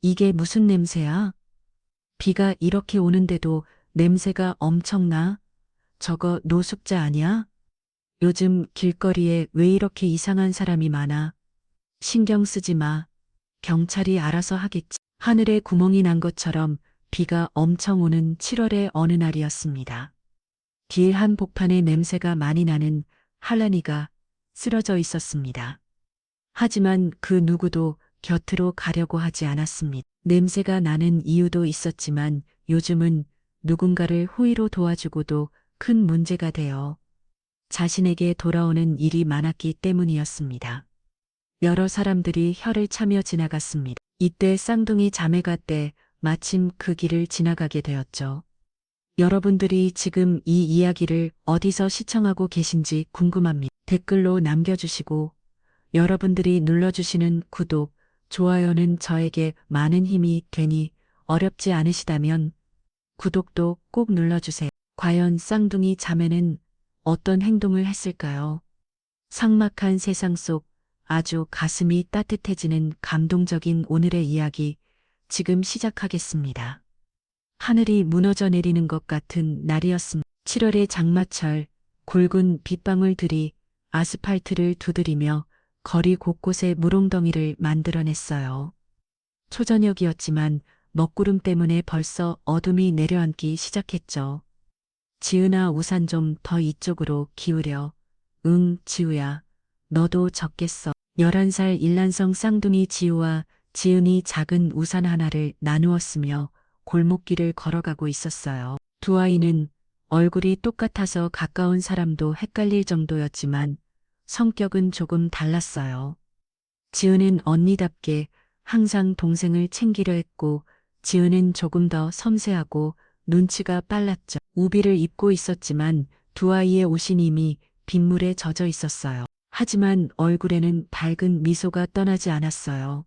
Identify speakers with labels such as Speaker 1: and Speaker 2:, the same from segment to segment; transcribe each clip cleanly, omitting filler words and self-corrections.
Speaker 1: 이게 무슨 냄새야? 비가 이렇게 오는데도 냄새가 엄청나? 저거 노숙자 아니야? 요즘 길거리에 왜 이렇게 이상한 사람이 많아? 신경 쓰지 마. 경찰이 알아서 하겠지. 하늘에 구멍이 난 것처럼 비가 엄청 오는 7월의 어느 날이었습니다. 길 한복판에 냄새가 많이 나는 할란이가 쓰러져 있었습니다. 하지만 그 누구도 곁으로 가려고 하지 않았습니다. 냄새가 나는 이유도 있었지만 요즘은 누군가를 호의로 도와주고도 큰 문제가 되어 자신에게 돌아오는 일이 많았기 때문이었습니다. 여러 사람들이 혀를 차며 지나갔습니다. 이때 쌍둥이 자매가 때 마침 그 길을 지나가게 되었죠. 여러분들이 지금 이 이야기를 어디서 시청하고 계신지 궁금합니다. 댓글로 남겨주시고 여러분들이 눌러주시는 구독, 좋아요는 저에게 많은 힘이 되니 어렵지 않으시다면 구독도 꼭 눌러주세요. 과연 쌍둥이 자매는 어떤 행동을 했을까요? 삭막한 세상 속 아주 가슴이 따뜻해지는 감동적인 오늘의 이야기 지금 시작하겠습니다. 하늘이 무너져 내리는 것 같은 날이었습니다. 7월의 장마철, 굵은 빗방울들이 아스팔트를 두드리며 거리 곳곳에 물웅덩이를 만들어냈어요. 초저녁이었지만 먹구름 때문에 벌써 어둠이 내려앉기 시작했죠. 지은아 우산 좀 더 이쪽으로 기울여. 응, 지우야. 너도 적겠어. 11살 일란성 쌍둥이 지우와 지은이 작은 우산 하나를 나누었으며 골목길을 걸어가고 있었어요. 두 아이는 얼굴이 똑같아서 가까운 사람도 헷갈릴 정도였지만 성격은 조금 달랐어요. 지은은 언니답게 항상 동생을 챙기려 했고 지은은 조금 더 섬세하고 눈치가 빨랐죠. 우비를 입고 있었지만 두 아이의 옷이 이미 빗물에 젖어 있었어요. 하지만 얼굴에는 밝은 미소가 떠나지 않았어요.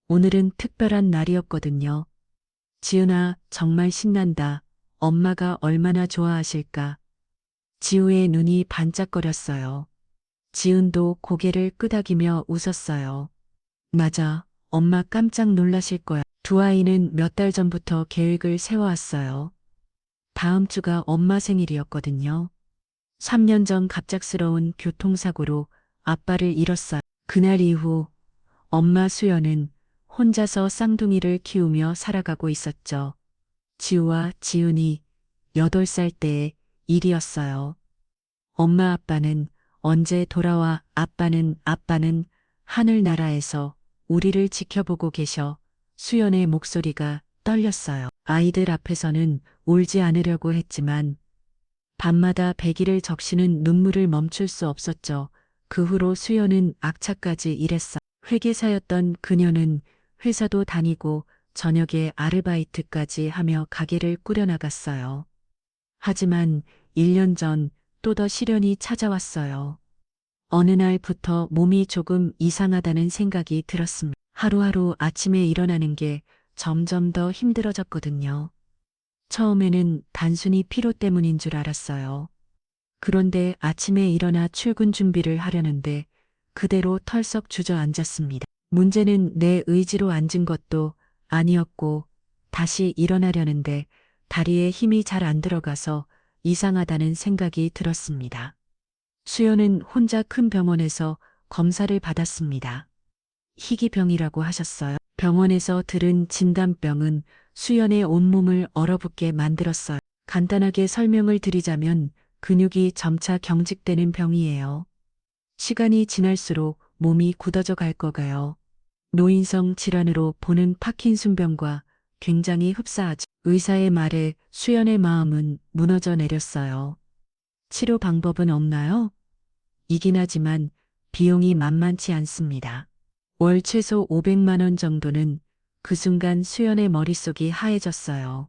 Speaker 1: 오늘은 특별한 날이었거든요. 지은아, 정말 신난다. 엄마가 얼마나 좋아하실까. 지우의 눈이 반짝거렸어요. 지은도 고개를 끄덕이며 웃었어요. 맞아, 엄마 깜짝 놀라실 거야. 두 아이는 몇 달 전부터 계획을 세워왔어요. 다음 주가 엄마 생일이었거든요. 3년 전 갑작스러운 교통사고로 아빠를 잃었어요. 그날 이후 엄마 수연은 혼자서 쌍둥이를 키우며 살아가고 있었죠. 지우와 지은이 8살 때의 일이었어요. 엄마 아빠는 언제 돌아와 아빠는 하늘나라에서 우리를 지켜보고 계셔. 수연의 목소리가 떨렸어요. 아이들 앞에서는 울지 않으려고 했지만 밤마다 배기를 적시는 눈물을 멈출 수 없었죠. 그 후로 수연은 악착까지 일했어. 회계사였던 그녀는 회사도 다니고 저녁에 아르바이트까지 하며 가게를 꾸려나갔어요. 하지만 1년 전 또 더 시련이 찾아왔어요. 어느 날부터 몸이 조금 이상하다는 생각이 들었습니다. 하루하루 아침에 일어나는 게 점점 더 힘들어졌거든요. 처음에는 단순히 피로 때문인 줄 알았어요. 그런데 아침에 일어나 출근 준비를 하려는데 그대로 털썩 주저앉았습니다. 문제는 내 의지로 앉은 것도 아니었고 다시 일어나려는데 다리에 힘이 잘 안 들어가서 이상하다는 생각이 들었습니다. 수연은 혼자 큰 병원에서 검사를 받았습니다. 희귀병이라고 하셨어요. 병원에서 들은 진단병은 수연의 온몸을 얼어붙게 만들었어요. 간단하게 설명을 드리자면 근육이 점차 경직되는 병이에요. 시간이 지날수록 몸이 굳어져 갈 거가요. 노인성 질환으로 보는 파킨슨병과 굉장히 흡사하죠. 의사의 말에 수연의 마음은 무너져 내렸어요. 치료 방법은 없나요? 이긴 하지만 비용이 만만치 않습니다. 월 최소 500만 원 정도는 그 순간 수연의 머릿속이 하얘졌어요.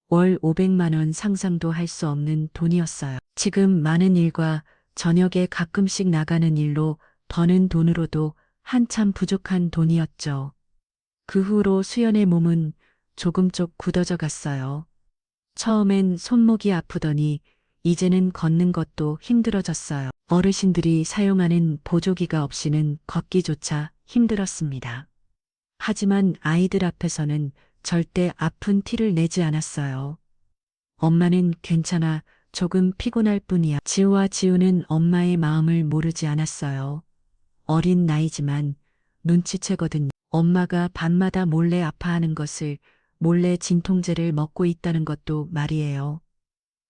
Speaker 1: 월 500만 원 상상도 할 수 없는 돈이었어요. 지금 많은 일과 저녁에 가끔씩 나가는 일로 버는 돈으로도 한참 부족한 돈이었죠. 그 후로 수연의 몸은 조금씩 굳어져 갔어요. 처음엔 손목이 아프더니 이제는 걷는 것도 힘들어졌어요. 어르신들이 사용하는 보조기가 없이는 걷기조차 힘들었습니다. 하지만 아이들 앞에서는 절대 아픈 티를 내지 않았어요. 엄마는 괜찮아. 조금 피곤할 뿐이야. 지우와 지우는 엄마의 마음을 모르지 않았어요. 어린 나이지만 눈치채거든요. 엄마가 밤마다 몰래 아파하는 것을, 몰래 진통제를 먹고 있다는 것도 말이에요.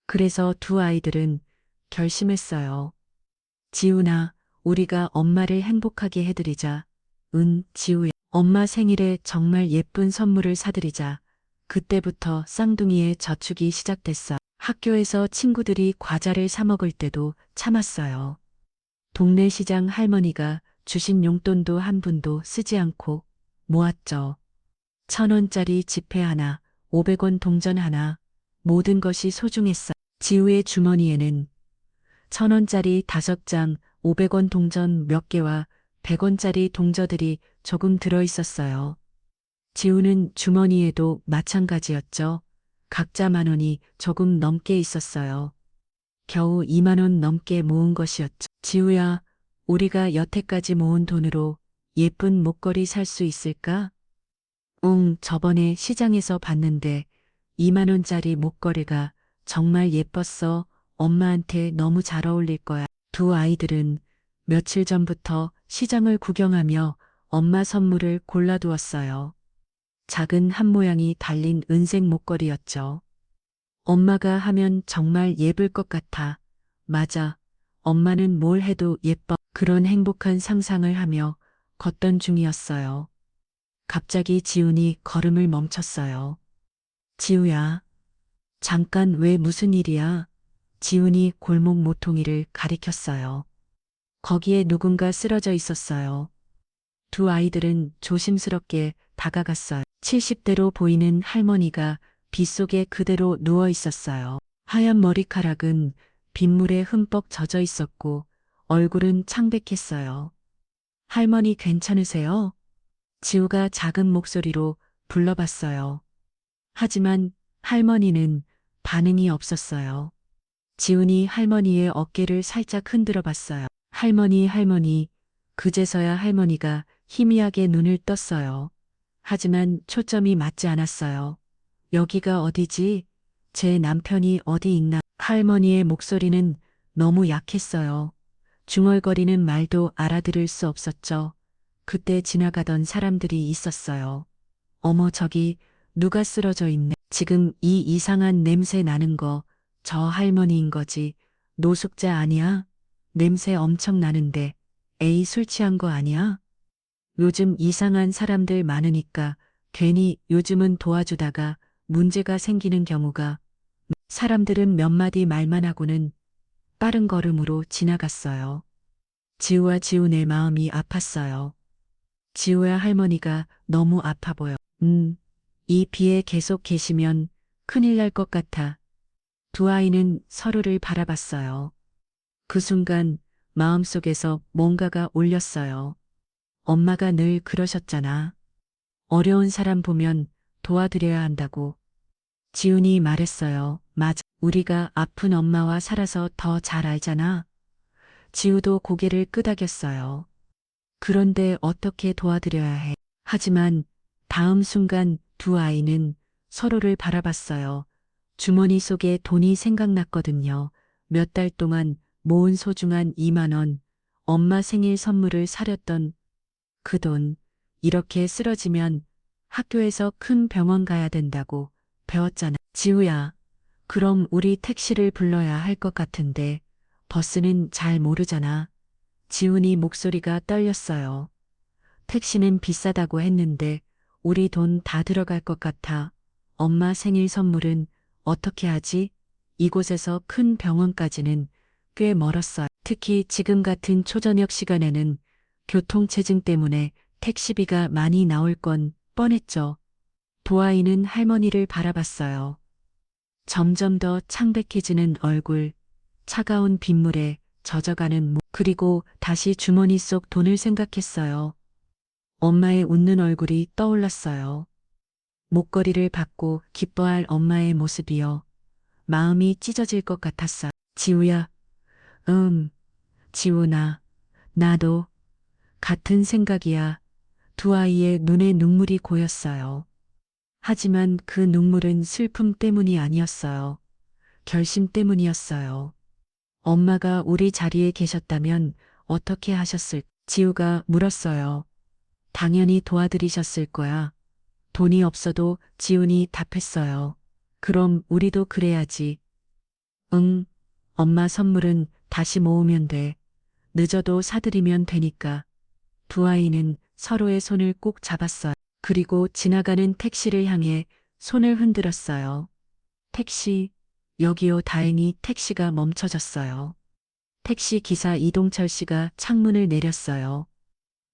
Speaker 1: 그래서 두 아이들은 결심했어요. 지우나, 우리가 엄마를 행복하게 해드리자. 응, 지우야. 엄마 생일에 정말 예쁜 선물을 사드리자. 그때부터 쌍둥이의 저축이 시작됐어. 학교에서 친구들이 과자를 사 먹을 때도 참았어요. 동네 시장 할머니가 주신 용돈도 한 푼도 쓰지 않고 모았죠. 1,000원짜리 지폐 하나, 500원 동전 하나, 모든 것이 소중했어. 지우의 주머니에는 1,000원짜리 5장, 500원 동전 몇 개와 100원짜리 동저들이 조금 들어 있었어요. 지우는 주머니에도 마찬가지였죠. 각자 10,000원이 조금 넘게 있었어요. 겨우 20,000원 넘게 모은 것이었죠. 지우야, 우리가 여태까지 모은 돈으로 예쁜 목걸이 살 수 있을까? 응, 저번에 시장에서 봤는데 20,000원짜리 목걸이가 정말 예뻤어. 엄마한테 너무 잘 어울릴 거야. 두 아이들은 며칠 전부터 시장을 구경하며 엄마 선물을 골라두었어요. 작은 한 모양이 달린 은색 목걸이였죠. 엄마가 하면 정말 예쁠 것 같아. 맞아. 엄마는 뭘 해도 예뻐. 그런 행복한 상상을 하며 걷던 중이었어요. 갑자기 지훈이 걸음을 멈췄어요. 지우야. 잠깐 왜 무슨 일이야? 지훈이 골목 모퉁이를 가리켰어요. 거기에 누군가 쓰러져 있었어요. 두 아이들은 조심스럽게 다가갔어요. 70대로 보이는 할머니가 빗속에 그대로 누워 있었어요. 하얀 머리카락은 빗물에 흠뻑 젖어 있었고 얼굴은 창백했어요. 할머니 괜찮으세요? 지우가 작은 목소리로 불러봤어요. 하지만 할머니는 반응이 없었어요. 지훈이 할머니의 어깨를 살짝 흔들어 봤어요. 할머니. 그제서야 할머니가 희미하게 눈을 떴어요. 하지만 초점이 맞지 않았어요. 여기가 어디지? 제 남편이 어디 있나? 할머니의 목소리는 너무 약했어요. 중얼거리는 말도 알아들을 수 없었죠. 그때 지나가던 사람들이 있었어요. 어머, 저기 누가 쓰러져 있네. 지금 이 이상한 냄새 나는 거 저 할머니인 거지. 노숙자 아니야? 냄새 엄청 나는데 에이 술 취한 거 아니야? 요즘 이상한 사람들 많으니까 괜히 요즘은 도와주다가 문제가 생기는 경우가. 사람들은 몇 마디 말만 하고는 빠른 걸음으로 지나갔어요. 지우와 지훈의 마음이 아팠어요. 지우야, 할머니가 너무 아파 보여. 이 비에 계속 계시면 큰일 날 것 같아. 두 아이는 서로를 바라봤어요. 그 순간 마음속에서 뭔가가 울렸어요. 엄마가 늘 그러셨잖아. 어려운 사람 보면 도와드려야 한다고. 지훈이 말했어요. 맞아. 우리가 아픈 엄마와 살아서 더 잘 알잖아. 지우도 고개를 끄덕였어요. 그런데 어떻게 도와드려야 해? 하지만 다음 순간 두 아이는 서로를 바라봤어요. 주머니 속에 돈이 생각났거든요. 몇 달 동안 모은 소중한 20,000원, 엄마 생일 선물을 사렸던 그 돈, 이렇게 쓰러지면 학교에서 큰 병원 가야 된다고 배웠잖아. 지우야, 그럼 우리 택시를 불러야 할 것 같은데 버스는 잘 모르잖아. 지훈이 목소리가 떨렸어요. 택시는 비싸다고 했는데 우리 돈 다 들어갈 것 같아. 엄마 생일 선물은 어떻게 하지? 이곳에서 큰 병원까지는 꽤 멀었어요. 특히 지금 같은 초저녁 시간에는 교통체증 때문에 택시비가 많이 나올 건 뻔했죠. 도아이는 할머니를 바라봤어요. 점점 더 창백해지는 얼굴, 차가운 빗물에 젖어가는 목, 그리고 다시 주머니 속 돈을 생각했어요. 엄마의 웃는 얼굴이 떠올랐어요. 목걸이를 받고 기뻐할 엄마의 모습이요. 마음이 찢어질 것 같았어요. 지우야, 지훈아, 나도 같은 생각이야. 두 아이의 눈에 눈물이 고였어요. 하지만 그 눈물은 슬픔 때문이 아니었어요. 결심 때문이었어요. 엄마가 우리 자리에 계셨다면 어떻게 하셨을까? 지우가 물었어요. 당연히 도와드리셨을 거야. 돈이 없어도 지훈이 답했어요. 그럼 우리도 그래야지. 응, 엄마 선물은 다시 모으면 돼. 늦어도 사드리면 되니까. 두 아이는 서로의 손을 꼭 잡았어요. 그리고 지나가는 택시를 향해 손을 흔들었어요. 택시, 여기요. 다행히 택시가 멈춰졌어요. 택시 기사 이동철 씨가 창문을 내렸어요.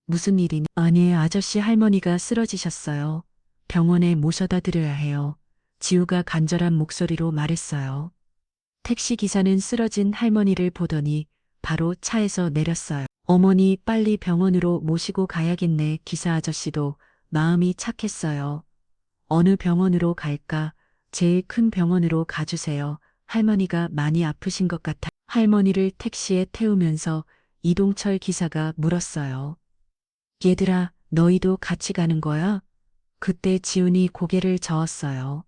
Speaker 1: 무슨 일이니? 아니, 아저씨 할머니가 쓰러지셨어요. 병원에 모셔다 드려야 해요. 지우가 간절한 목소리로 말했어요. 택시 기사는 쓰러진 할머니를 보더니 바로 차에서 내렸어요. 어머니 빨리 병원으로 모시고 가야겠네. 기사 아저씨도 마음이 착했어요. 어느 병원으로 갈까? 제일 큰 병원으로 가주세요. 할머니가 많이 아프신 것 같아. 할머니를 택시에 태우면서 이동철 기사가 물었어요. 얘들아, 너희도 같이 가는 거야? 그때 지훈이 고개를 저었어요.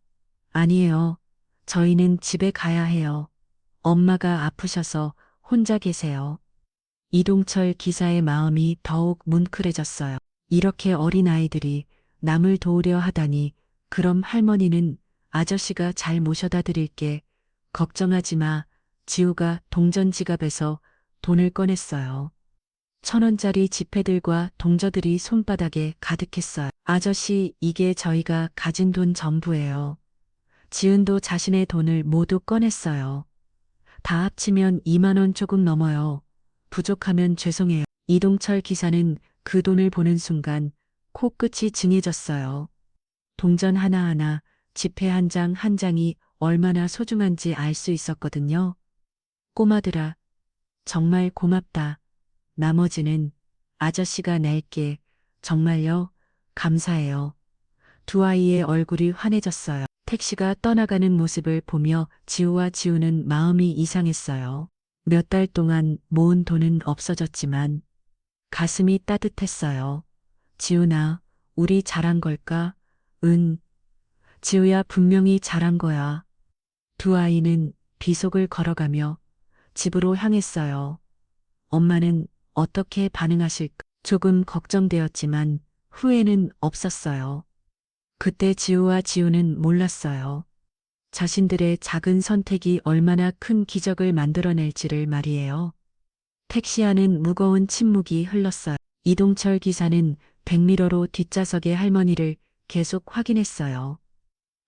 Speaker 1: 아니에요. 저희는 집에 가야 해요. 엄마가 아프셔서 혼자 계세요. 이동철 기사의 마음이 더욱 뭉클해졌어요. 이렇게 어린아이들이 남을 도우려 하다니. 그럼 할머니는 아저씨가 잘 모셔다 드릴게. 걱정하지 마. 지우가 동전 지갑에서 돈을 꺼냈어요. 1,000원짜리 지폐들과 동저들이 손바닥에 가득했어요. 아저씨, 이게 저희가 가진 돈 전부예요. 지은도 자신의 돈을 모두 꺼냈어요. 다 합치면 2만 원 조금 넘어요. 부족하면 죄송해요. 이동철 기사는 그 돈을 보는 순간 코끝이 징해졌어요. 동전 하나하나, 지폐 한 장 한 장이 얼마나 소중한지 알 수 있었거든요. 꼬마들아, 정말 고맙다. 나머지는 아저씨가 낼게. 정말요? 감사해요. 두 아이의 얼굴이 환해졌어요. 택시가 떠나가는 모습을 보며 지우와 지우는 마음이 이상했어요. 몇 달 동안 모은 돈은 없어졌지만 가슴이 따뜻했어요. 지훈아, 우리 잘한 걸까? 은, 지우야 분명히 잘한 거야. 두 아이는 비속을 걸어가며 집으로 향했어요. 엄마는 어떻게 반응하실까? 조금 걱정되었지만 후회는 없었어요. 그때 지우와 지우는 몰랐어요. 자신들의 작은 선택이 얼마나 큰 기적을 만들어낼지를 말이에요. 택시 안은 무거운 침묵이 흘렀어요. 이동철 기사는 백미러로 뒷좌석의 할머니를 계속 확인했어요.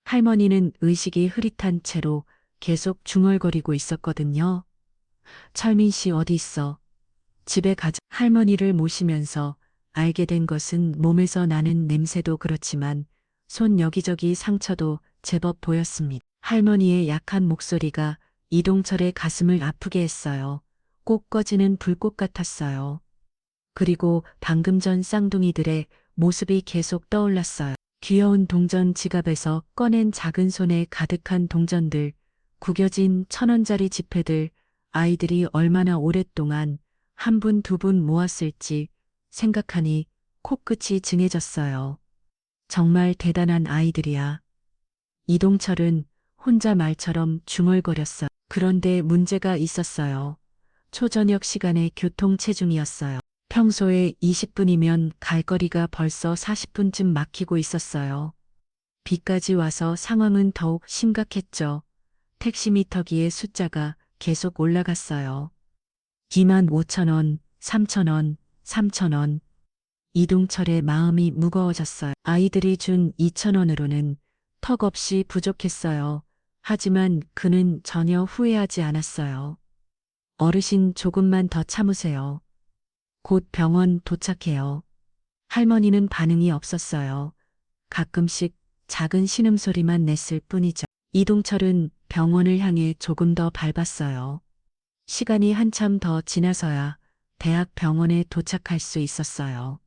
Speaker 1: 할머니는 의식이 흐릿한 채로 계속 중얼거리고 있었거든요. 철민 씨 어디 있어? 집에 가자. 할머니를 모시면서 알게 된 것은 몸에서 나는 냄새도 그렇지만 손 여기저기 상처도 제법 보였습니다. 할머니의 약한 목소리가 이동철의 가슴을 아프게 했어요. 꼭 꺼지는 불꽃 같았어요. 그리고 방금 전 쌍둥이들의 모습이 계속 떠올랐어요. 귀여운 동전 지갑에서 꺼낸 작은 손에 가득한 동전들, 구겨진 1,000원짜리 지폐들, 아이들이 얼마나 오랫동안 한 분, 두 분 모았을지 생각하니 코끝이 징해졌어요. 정말 대단한 아이들이야. 이동철은 혼자 말처럼 중얼거렸어요. 그런데 문제가 있었어요. 초저녁 시간에 교통체중이었어요. 평소에 20분이면 갈 거리가 벌써 40분쯤 막히고 있었어요. 비까지 와서 상황은 더욱 심각했죠. 택시미터기의 숫자가 계속 올라갔어요. 25,000원, 3,000원, 3,000원. 이동철의 마음이 무거워졌어요. 아이들이 준 2,000원으로는 턱없이 부족했어요. 하지만 그는 전혀 후회하지 않았어요. 어르신 조금만 더 참으세요. 곧 병원 도착해요. 할머니는 반응이 없었어요. 가끔씩 작은 신음소리만 냈을 뿐이죠. 이동철은 병원을 향해 조금 더 밟았어요. 시간이 한참 더 지나서야 대학 병원에 도착할 수 있었어요.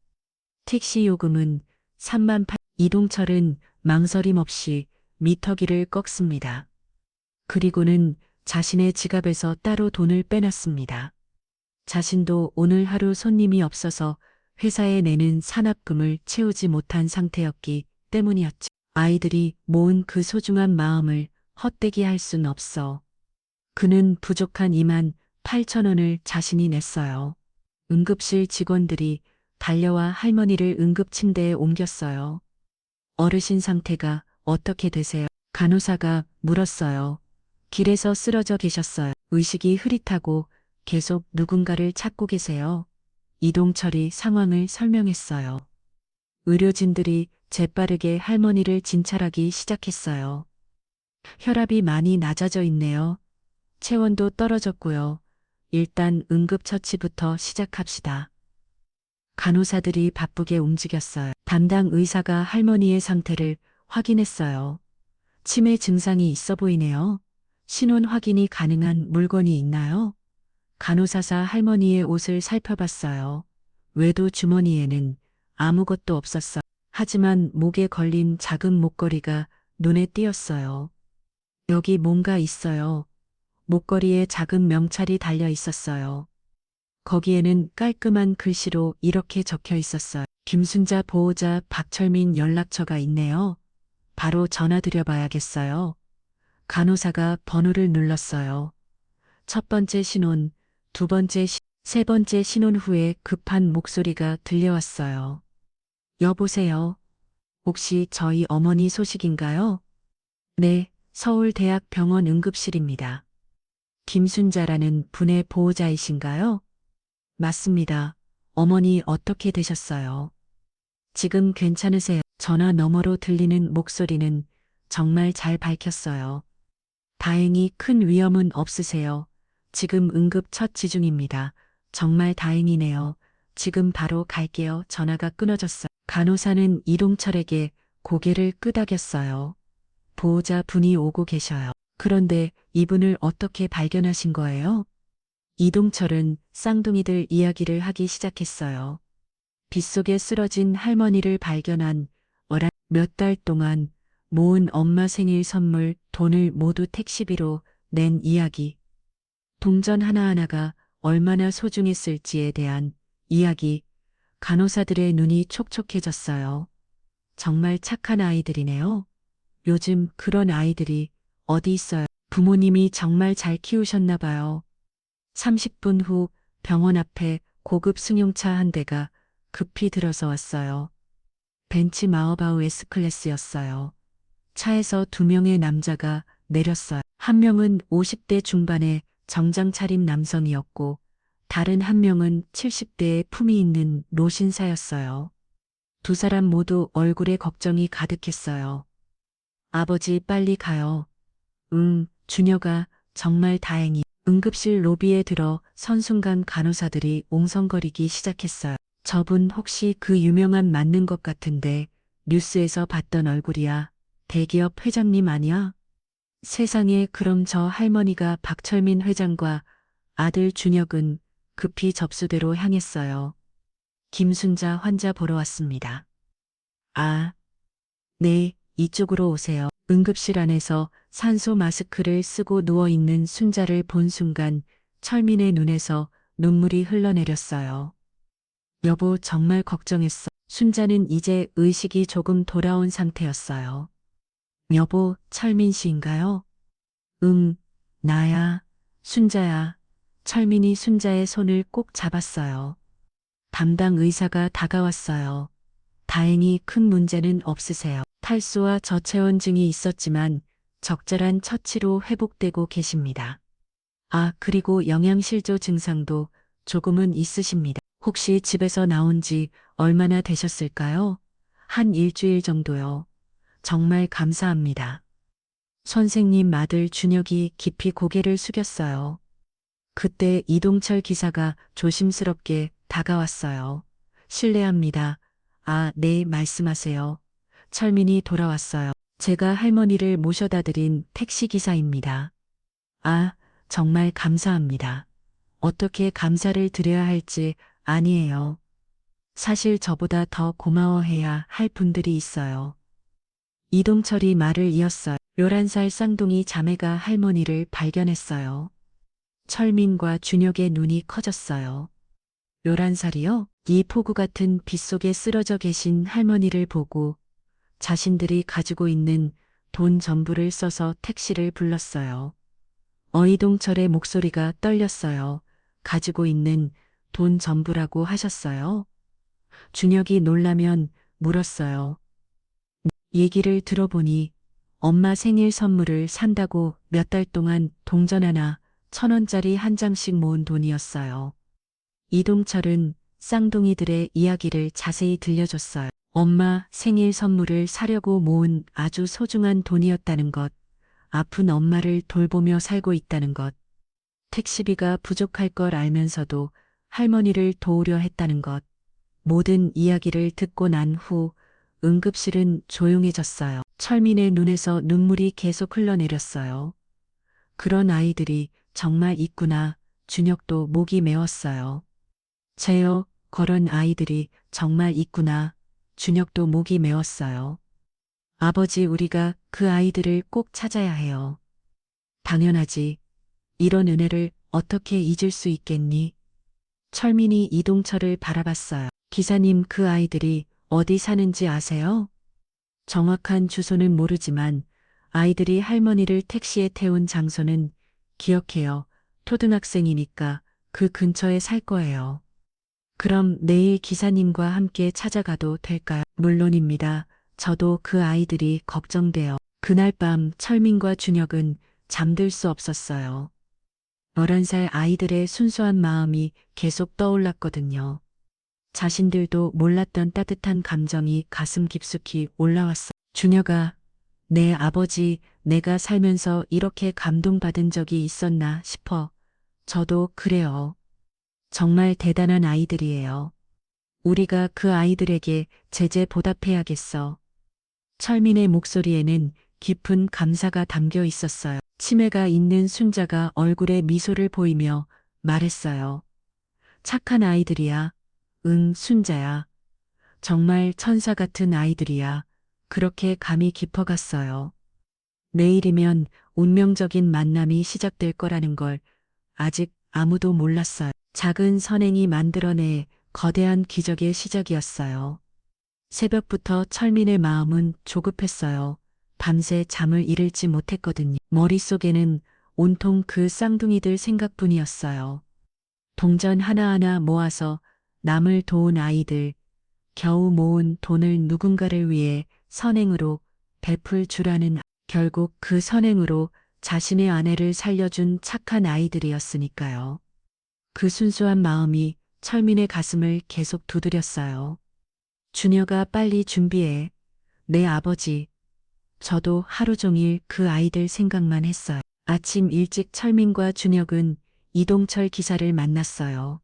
Speaker 1: 택시 요금은 3만 8. 이동철은 망설임 없이 미터기를 꺾습니다. 그리고는 자신의 지갑에서 따로 돈을 빼놨습니다. 자신도 오늘 하루 손님이 없어서 회사에 내는 산업금을 채우지 못한 상태였기 때문이었죠. 아이들이 모은 그 소중한 마음을 헛되게 할 순 없어. 그는 부족한 2만 8천 원을 자신이 냈어요. 응급실 직원들이 달려와 할머니를 응급침대에 옮겼어요. 어르신 상태가 어떻게 되세요? 간호사가 물었어요. 길에서 쓰러져 계셨어요. 의식이 흐릿하고 계속 누군가를 찾고 계세요. 이동철이 상황을 설명했어요. 의료진들이 재빠르게 할머니를 진찰하기 시작했어요. 혈압이 많이 낮아져 있네요. 체온도 떨어졌고요. 일단 응급처치부터 시작합시다. 간호사들이 바쁘게 움직였어요. 담당 의사가 할머니의 상태를 확인했어요. 치매 증상이 있어 보이네요. 신원 확인이 가능한 물건이 있나요? 간호사사 할머니의 옷을 살펴봤어요. 외도 주머니에는 아무것도 없었어. 하지만 목에 걸린 작은 목걸이가 눈에 띄었어요. 여기 뭔가 있어요. 목걸이에 작은 명찰이 달려 있었어요. 거기에는 깔끔한 글씨로 이렇게 적혀 있었어요. 김순자 보호자 박철민 연락처가 있네요. 바로 전화드려 봐야겠어요. 간호사가 번호를 눌렀어요. 첫 번째 신혼, 두 번째, 세 번째 신혼 후에 급한 목소리가 들려왔어요. 여보세요. 혹시 저희 어머니 소식인가요? 네, 서울대학병원 응급실입니다. 김순자라는 분의 보호자이신가요? 맞습니다. 어머니 어떻게 되셨어요? 지금 괜찮으세요? 전화 너머로 들리는 목소리는 정말 잘 밝혔어요. 다행히 큰 위험은 없으세요. 지금 응급 처치 중입니다. 정말 다행이네요. 지금 바로 갈게요. 전화가 끊어졌어요. 간호사는 이동철에게 고개를 끄덕였어요. 보호자 분이 오고 계셔요. 그런데 이분을 어떻게 발견하신 거예요? 이동철은 쌍둥이들 이야기를 하기 시작했어요. 빗속에 쓰러진 할머니를 발견한 어라 몇 달 동안 모은 엄마 생일 선물 돈을 모두 택시비로 낸 이야기. 동전 하나하나가 얼마나 소중했을지에 대한 이야기. 간호사들의 눈이 촉촉해졌어요. 정말 착한 아이들이네요. 요즘 그런 아이들이 어디 있어요? 부모님이 정말 잘 키우셨나 봐요. 30분 후 병원 앞에 고급 승용차 한 대가 급히 들어서 왔어요. 벤츠 마우바우 S클래스였어요. 차에서 두 명의 남자가 내렸어요. 한 명은 50대 중반의 정장 차림 남성이었고 다른 한 명은 70대의 품위 있는 노신사였어요. 두 사람 모두 얼굴에 걱정이 가득했어요. 아버지 빨리 가요. 준혁아 정말 다행히. 응급실 로비에 들어 선 순간 간호사들이 옹성거리기 시작했어요. 저분 혹시 그 유명한 맞는 것 같은데 뉴스에서 봤던 얼굴이야. 대기업 회장님 아니야? 세상에 그럼 저 할머니가 박철민 회장과 아들 준혁은 급히 접수대로 향했어요. 김순자 환자 보러 왔습니다. 아, 네, 이쪽으로 오세요. 응급실 안에서 산소 마스크를 쓰고 누워있는 순자를 본 순간 철민의 눈에서 눈물이 흘러내렸어요. 여보 정말 걱정했어. 순자는 이제 의식이 조금 돌아온 상태였어요. 여보, 철민 씨인가요? 응, 나야. 순자야. 철민이 순자의 손을 꼭 잡았어요. 담당 의사가 다가왔어요. 다행히 큰 문제는 없으세요. 탈수와 저체온증이 있었지만 적절한 처치로 회복되고 계십니다. 아, 그리고 영양실조 증상도 조금은 있으십니다. 혹시 집에서 나온 지 얼마나 되셨을까요? 한 일주일 정도요. 정말 감사합니다. 선생님 아들 준혁이 깊이 고개를 숙였어요. 그때 이동철 기사가 조심스럽게 다가왔어요. 실례합니다. 아, 네, 말씀하세요. 철민이 돌아왔어요. 제가 할머니를 모셔다 드린 택시기사입니다. 아, 정말 감사합니다. 어떻게 감사를 드려야 할지 아니에요. 사실 저보다 더 고마워해야 할 분들이 있어요. 이동철이 말을 이었어요. 11살 쌍둥이 자매가 할머니를 발견했어요. 철민과 준혁의 눈이 커졌어요. 11살이요? 이 폭우 같은 빗속에 쓰러져 계신 할머니를 보고 자신들이 가지고 있는 돈 전부를 써서 택시를 불렀어요. 어이동철의 목소리가 떨렸어요. 가지고 있는 돈 전부라고 하셨어요? 준혁이 놀라면 물었어요. 얘기를 들어보니 엄마 생일 선물을 산다고 몇 달 동안 동전 하나 1,000원짜리 한 장씩 모은 돈이었어요. 이동철은 쌍둥이들의 이야기를 자세히 들려줬어요. 엄마 생일 선물을 사려고 모은 아주 소중한 돈이었다는 것, 아픈 엄마를 돌보며 살고 있다는 것, 택시비가 부족할 걸 알면서도 할머니를 도우려 했다는 것, 모든 이야기를 듣고 난 후 응급실은 조용해졌어요. 철민의 눈에서 눈물이 계속 흘러내렸어요. 그런 아이들이 정말 있구나. 준혁도 목이 메웠어요. 제요, 그런 아이들이 정말 있구나. 준혁도 목이 메웠어요. 아버지, 우리가 그 아이들을 꼭 찾아야 해요. 당연하지. 이런 은혜를 어떻게 잊을 수 있겠니? 철민이 이동철을 바라봤어요. 기사님, 그 아이들이 어디 사는지 아세요? 정확한 주소는 모르지만 아이들이 할머니를 택시에 태운 장소는 기억해요. 초등학생이니까 그 근처에 살 거예요. 그럼 내일 기사님과 함께 찾아가도 될까요? 물론입니다. 저도 그 아이들이 걱정돼요. 그날 밤 철민과 준혁은 잠들 수 없었어요. 11살 아이들의 순수한 마음이 계속 떠올랐거든요. 자신들도 몰랐던 따뜻한 감정이 가슴 깊숙이 올라왔어. 준혁아, 내 아버지, 내가 살면서 이렇게 감동받은 적이 있었나 싶어. 저도 그래요. 정말 대단한 아이들이에요. 우리가 그 아이들에게 제재 보답해야겠어. 철민의 목소리에는 깊은 감사가 담겨 있었어요. 치매가 있는 순자가 얼굴에 미소를 보이며 말했어요. 착한 아이들이야. 응, 순자야. 정말 천사 같은 아이들이야. 그렇게 감이 깊어갔어요. 내일이면 운명적인 만남이 시작될 거라는 걸 아직 아무도 몰랐어요. 작은 선행이 만들어내 거대한 기적의 시작이었어요. 새벽부터 철민의 마음은 조급했어요. 밤새 잠을 이룰지 못했거든요. 머릿속에는 온통 그 쌍둥이들 생각뿐이었어요. 동전 하나하나 모아서 남을 도운 아이들, 겨우 모은 돈을 누군가를 위해 선행으로 베풀 줄 아는 결국 그 선행으로 자신의 아내를 살려준 착한 아이들이었으니까요. 그 순수한 마음이 철민의 가슴을 계속 두드렸어요. 준혁아, 빨리 준비해. 내 아버지. 저도 하루 종일 그 아이들 생각만 했어요. 아침 일찍 철민과 준혁은 이동철 기사를 만났어요.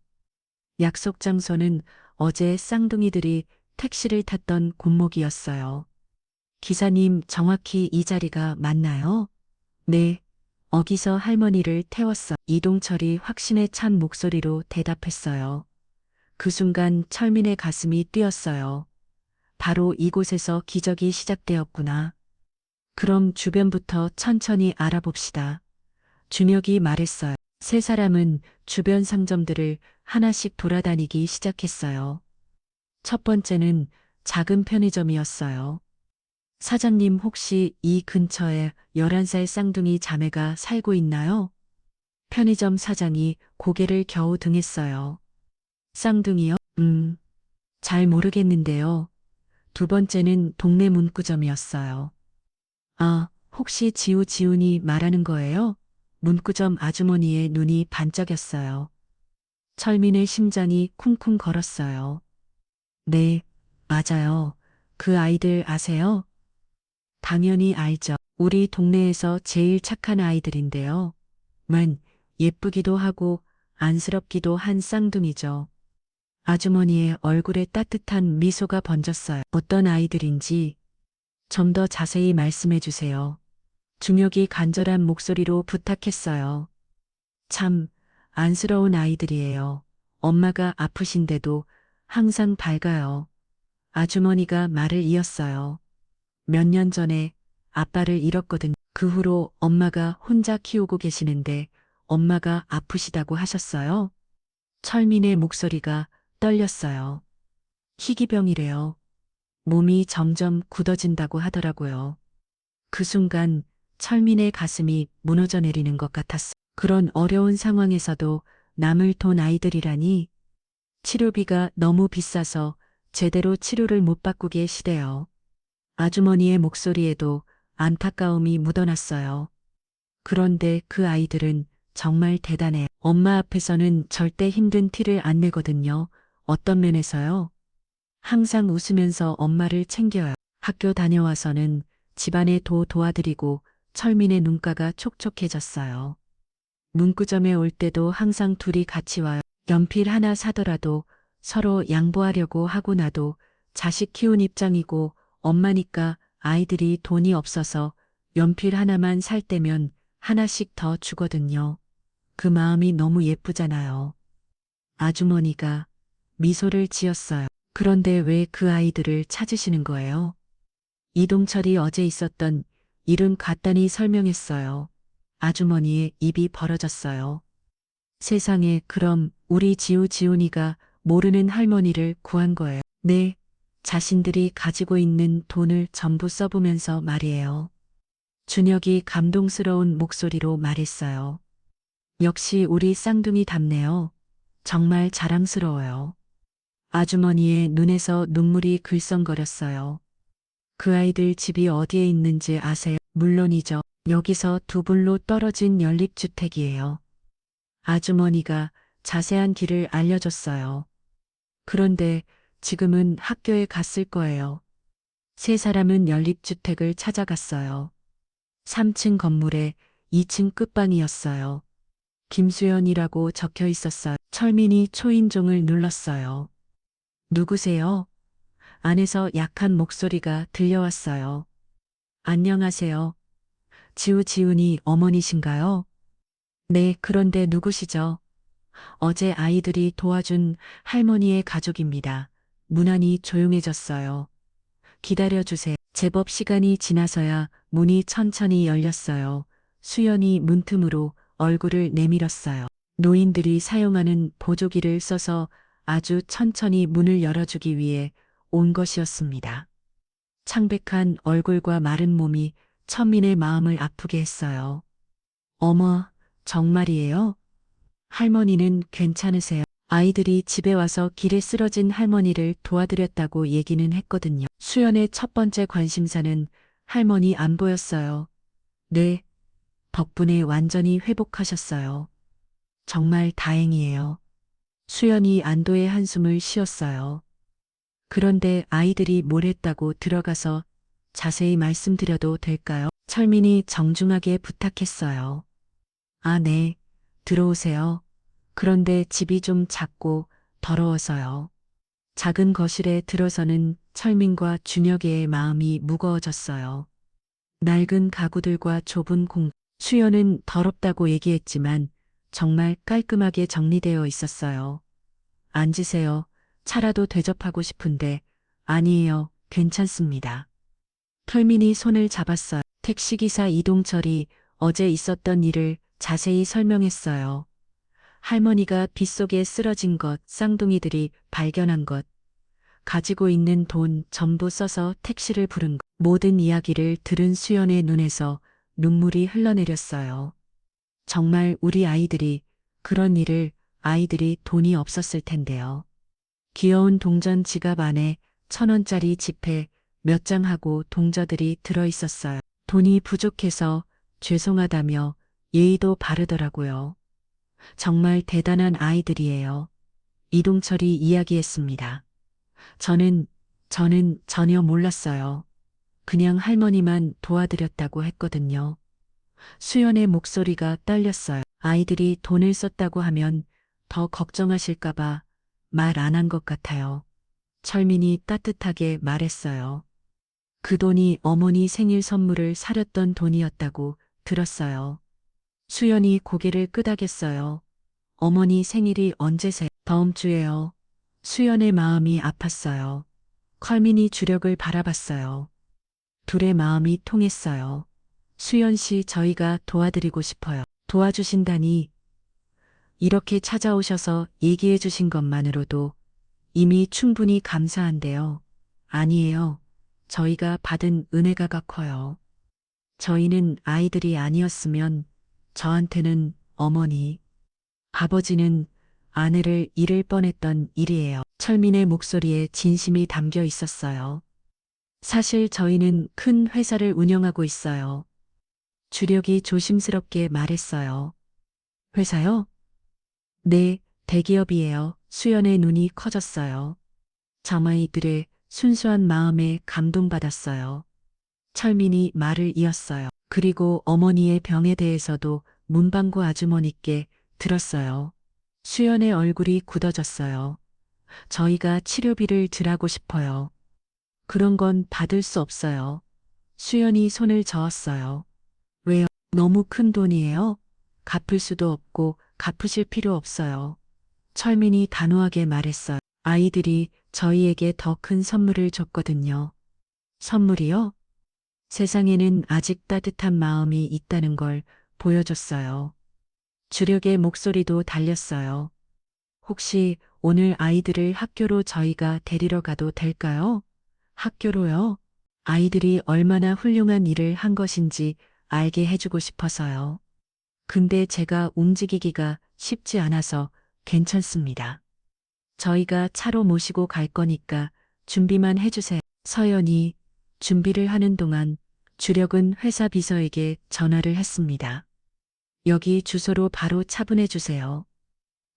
Speaker 1: 약속 장소는 어제 쌍둥이들이 택시를 탔던 골목이었어요. 기사님, 정확히 이 자리가 맞나요? 네. 어기서 할머니를 태웠어. 이동철이 확신에 찬 목소리로 대답했어요. 그 순간 철민의 가슴이 뛰었어요. 바로 이곳에서 기적이 시작되었구나. 그럼 주변부터 천천히 알아봅시다. 준혁이 말했어요. 세 사람은 주변 상점들을 하나씩 돌아다니기 시작했어요. 첫 번째는 작은 편의점이었어요. 사장님, 혹시 이 근처에 11살 쌍둥이 자매가 살고 있나요? 편의점 사장이 고개를 겨우 등했어요. 쌍둥이요? 잘 모르겠는데요. 두 번째는 동네 문구점이었어요. 아, 혹시 지훈이 말하는 거예요? 문구점 아주머니의 눈이 반짝였어요. 철민의 심장이 쿵쿵 걸었어요. 네, 맞아요. 그 아이들 아세요? 당연히 알죠. 우리 동네에서 제일 착한 아이들인데요. 예쁘기도 하고 안쓰럽기도 한 쌍둥이죠. 아주머니의 얼굴에 따뜻한 미소가 번졌어요. 어떤 아이들인지 좀 더 자세히 말씀해 주세요. 중혁이 간절한 목소리로 부탁했어요. 참 안쓰러운 아이들이에요. 엄마가 아프신데도 항상 밝아요. 아주머니가 말을 이었어요. 몇 년 전에 아빠를 잃었거든. 그 후로 엄마가 혼자 키우고 계시는데 엄마가 아프시다고 하셨어요. 철민의 목소리가 떨렸어요. 희귀병이래요. 몸이 점점 굳어진다고 하더라고요. 그 순간 철민의 가슴이 무너져 내리는 것 같았어요. 그런 어려운 상황에서도 남을 돈 아이들이라니 치료비가 너무 비싸서 제대로 치료를 못 받고 계시대요. 아주머니의 목소리에도 안타까움이 묻어났어요. 그런데 그 아이들은 정말 대단해요. 엄마 앞에서는 절대 힘든 티를 안 내거든요. 어떤 면에서요? 항상 웃으면서 엄마를 챙겨요. 학교 다녀와서는 집안에 도와드리고 철민의 눈가가 촉촉해졌어요. 문구점에 올 때도 항상 둘이 같이 와요. 연필 하나 사더라도 서로 양보하려고 하고 나도 자식 키운 입장이고 엄마니까 아이들이 돈이 없어서 연필 하나만 살 때면 하나씩 더 주거든요. 그 마음이 너무 예쁘잖아요. 아주머니가 미소를 지었어요. 그런데 왜 그 아이들을 찾으시는 거예요? 이동철이 어제 있었던 일은 간단히 설명했어요. 아주머니의 입이 벌어졌어요. 세상에, 그럼 우리 지훈이가 모르는 할머니를 구한 거예요. 네, 자신들이 가지고 있는 돈을 전부 써보면서 말이에요. 준혁이 감동스러운 목소리로 말했어요. 역시 우리 쌍둥이답네요. 정말 자랑스러워요. 아주머니의 눈에서 눈물이 글썽거렸어요. 그 아이들 집이 어디에 있는지 아세요? 물론이죠. 여기서 두 불로 떨어진 연립주택이에요. 아주머니가 자세한 길을 알려줬어요. 그런데 지금은 학교에 갔을 거예요. 세 사람은 연립주택을 찾아갔어요. 3층 건물에 2층 끝방이었어요. 김수연이라고 적혀 있었어요. 철민이 초인종을 눌렀어요. 누구세요? 안에서 약한 목소리가 들려왔어요. 안녕하세요. 지훈이 어머니신가요? 네, 그런데 누구시죠? 어제 아이들이 도와준 할머니의 가족입니다. 문안이 조용해졌어요. 기다려주세요. 제법 시간이 지나서야 문이 천천히 열렸어요. 수연이 문틈으로 얼굴을 내밀었어요. 노인들이 사용하는 보조기를 써서 아주 천천히 문을 열어주기 위해 온 것이었습니다. 창백한 얼굴과 마른 몸이 천민의 마음을 아프게 했어요. 어머, 정말이에요? 할머니는 괜찮으세요? 아이들이 집에 와서 길에 쓰러진 할머니를 도와드렸다고 얘기는 했거든요. 수연의 첫 번째 관심사는 할머니 안 보였어요. 네, 덕분에 완전히 회복하셨어요. 정말 다행이에요. 수연이 안도의 한숨을 쉬었어요. 그런데 아이들이 뭘 했다고 들어가서 자세히 말씀드려도 될까요? 철민이 정중하게 부탁했어요. 아, 네. 들어오세요. 그런데 집이 좀 작고 더러워서요. 작은 거실에 들어서는 철민과 준혁의 마음이 무거워졌어요. 낡은 가구들과 좁은 수연은 더럽다고 얘기했지만 정말 깔끔하게 정리되어 있었어요. 앉으세요. 차라도 대접하고 싶은데. 아니에요. 괜찮습니다. 철민이 손을 잡았어요. 택시기사 이동철이 어제 있었던 일을 자세히 설명했어요. 할머니가 빗속에 쓰러진 것, 쌍둥이들이 발견한 것, 가지고 있는 돈 전부 써서 택시를 부른 것. 모든 이야기를 들은 수연의 눈에서 눈물이 흘러내렸어요. 정말 우리 아이들이 그런 일을, 아이들이 돈이 없었을 텐데요. 귀여운 동전 지갑 안에 1,000원짜리 지폐 몇 장하고 동저들이 들어있었어요. 돈이 부족해서 죄송하다며 예의도 바르더라고요. 정말 대단한 아이들이에요. 이동철이 이야기했습니다. 저는 전혀 몰랐어요. 그냥 할머니만 도와드렸다고 했거든요. 수연의 목소리가 떨렸어요. 아이들이 돈을 썼다고 하면 더 걱정하실까봐 말 안 한 것 같아요. 철민이 따뜻하게 말했어요. 그 돈이 어머니 생일 선물을 사렸던 돈이었다고 들었어요. 수연이 고개를 끄덕였어요. 어머니 생일이 언제세요? 다음 주에요. 수연의 마음이 아팠어요. 철민이 주력을 바라봤어요. 둘의 마음이 통했어요. 수연 씨, 저희가 도와드리고 싶어요. 도와주신다니. 이렇게 찾아오셔서 얘기해 주신 것만으로도 이미 충분히 감사한데요. 아니에요. 저희가 받은 은혜가 커요. 저희는 아이들이 아니었으면 저한테는 어머니, 아버지는 아내를 잃을 뻔했던 일이에요. 철민의 목소리에 진심이 담겨 있었어요. 사실 저희는 큰 회사를 운영하고 있어요. 주력이 조심스럽게 말했어요. 회사요? 네, 대기업이에요. 수연의 눈이 커졌어요. 자마이들의 순수한 마음에 감동받았어요. 철민이 말을 이었어요. 그리고 어머니의 병에 대해서도 문방구 아주머니께 들었어요. 수연의 얼굴이 굳어졌어요. 저희가 치료비를 드라고 싶어요. 그런 건 받을 수 없어요. 수연이 손을 저었어요. 왜요? 너무 큰 돈이에요? 갚을 수도 없고 갚으실 필요 없어요. 철민이 단호하게 말했어요. 아이들이 저희에게 더 큰 선물을 줬거든요. 선물이요? 세상에는 아직 따뜻한 마음이 있다는 걸 보여줬어요. 주력의 목소리도 달렸어요. 혹시 오늘 아이들을 학교로 저희가 데리러 가도 될까요? 학교로요? 아이들이 얼마나 훌륭한 일을 한 것인지 알게 해주고 싶어서요. 근데 제가 움직이기가 쉽지 않아서 괜찮습니다. 저희가 차로 모시고 갈 거니까 준비만 해주세요. 서연이 준비를 하는 동안 주력은 회사 비서에게 전화를 했습니다. 여기 주소로 바로 차분해 주세요.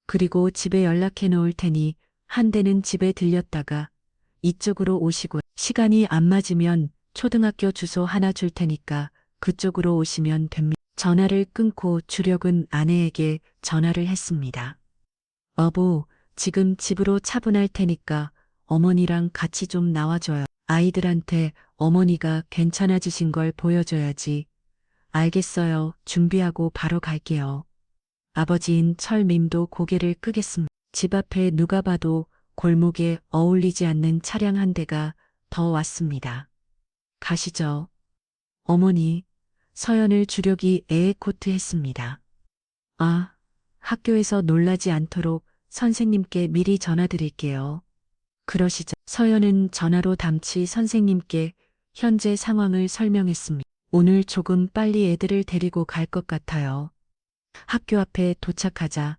Speaker 1: 그리고 집에 연락해 놓을 테니 한 대는 집에 들렸다가 이쪽으로 오시고 시간이 안 맞으면 초등학교 주소 하나 줄 테니까 그쪽으로 오시면 됩니다. 전화를 끊고 주력은 아내에게 전화를 했습니다. 여보, 지금 집으로 차분할 테니까 어머니랑 같이 좀 나와줘요. 아이들한테 어머니가 괜찮아지신 걸 보여줘야지. 알겠어요. 준비하고 바로 갈게요. 아버지인 철민도 고개를 끄겠습니다. 집 앞에 누가 봐도 골목에 어울리지 않는 차량 한 대가 더 왔습니다. 가시죠. 어머니, 서연을 주력이 에에코트 했습니다. 아, 학교에서 놀라지 않도록 선생님께 미리 전화드릴게요. 그러시죠. 서연은 전화로 담치 선생님께 현재 상황을 설명했습니다. 오늘 조금 빨리 애들을 데리고 갈 것 같아요. 학교 앞에 도착하자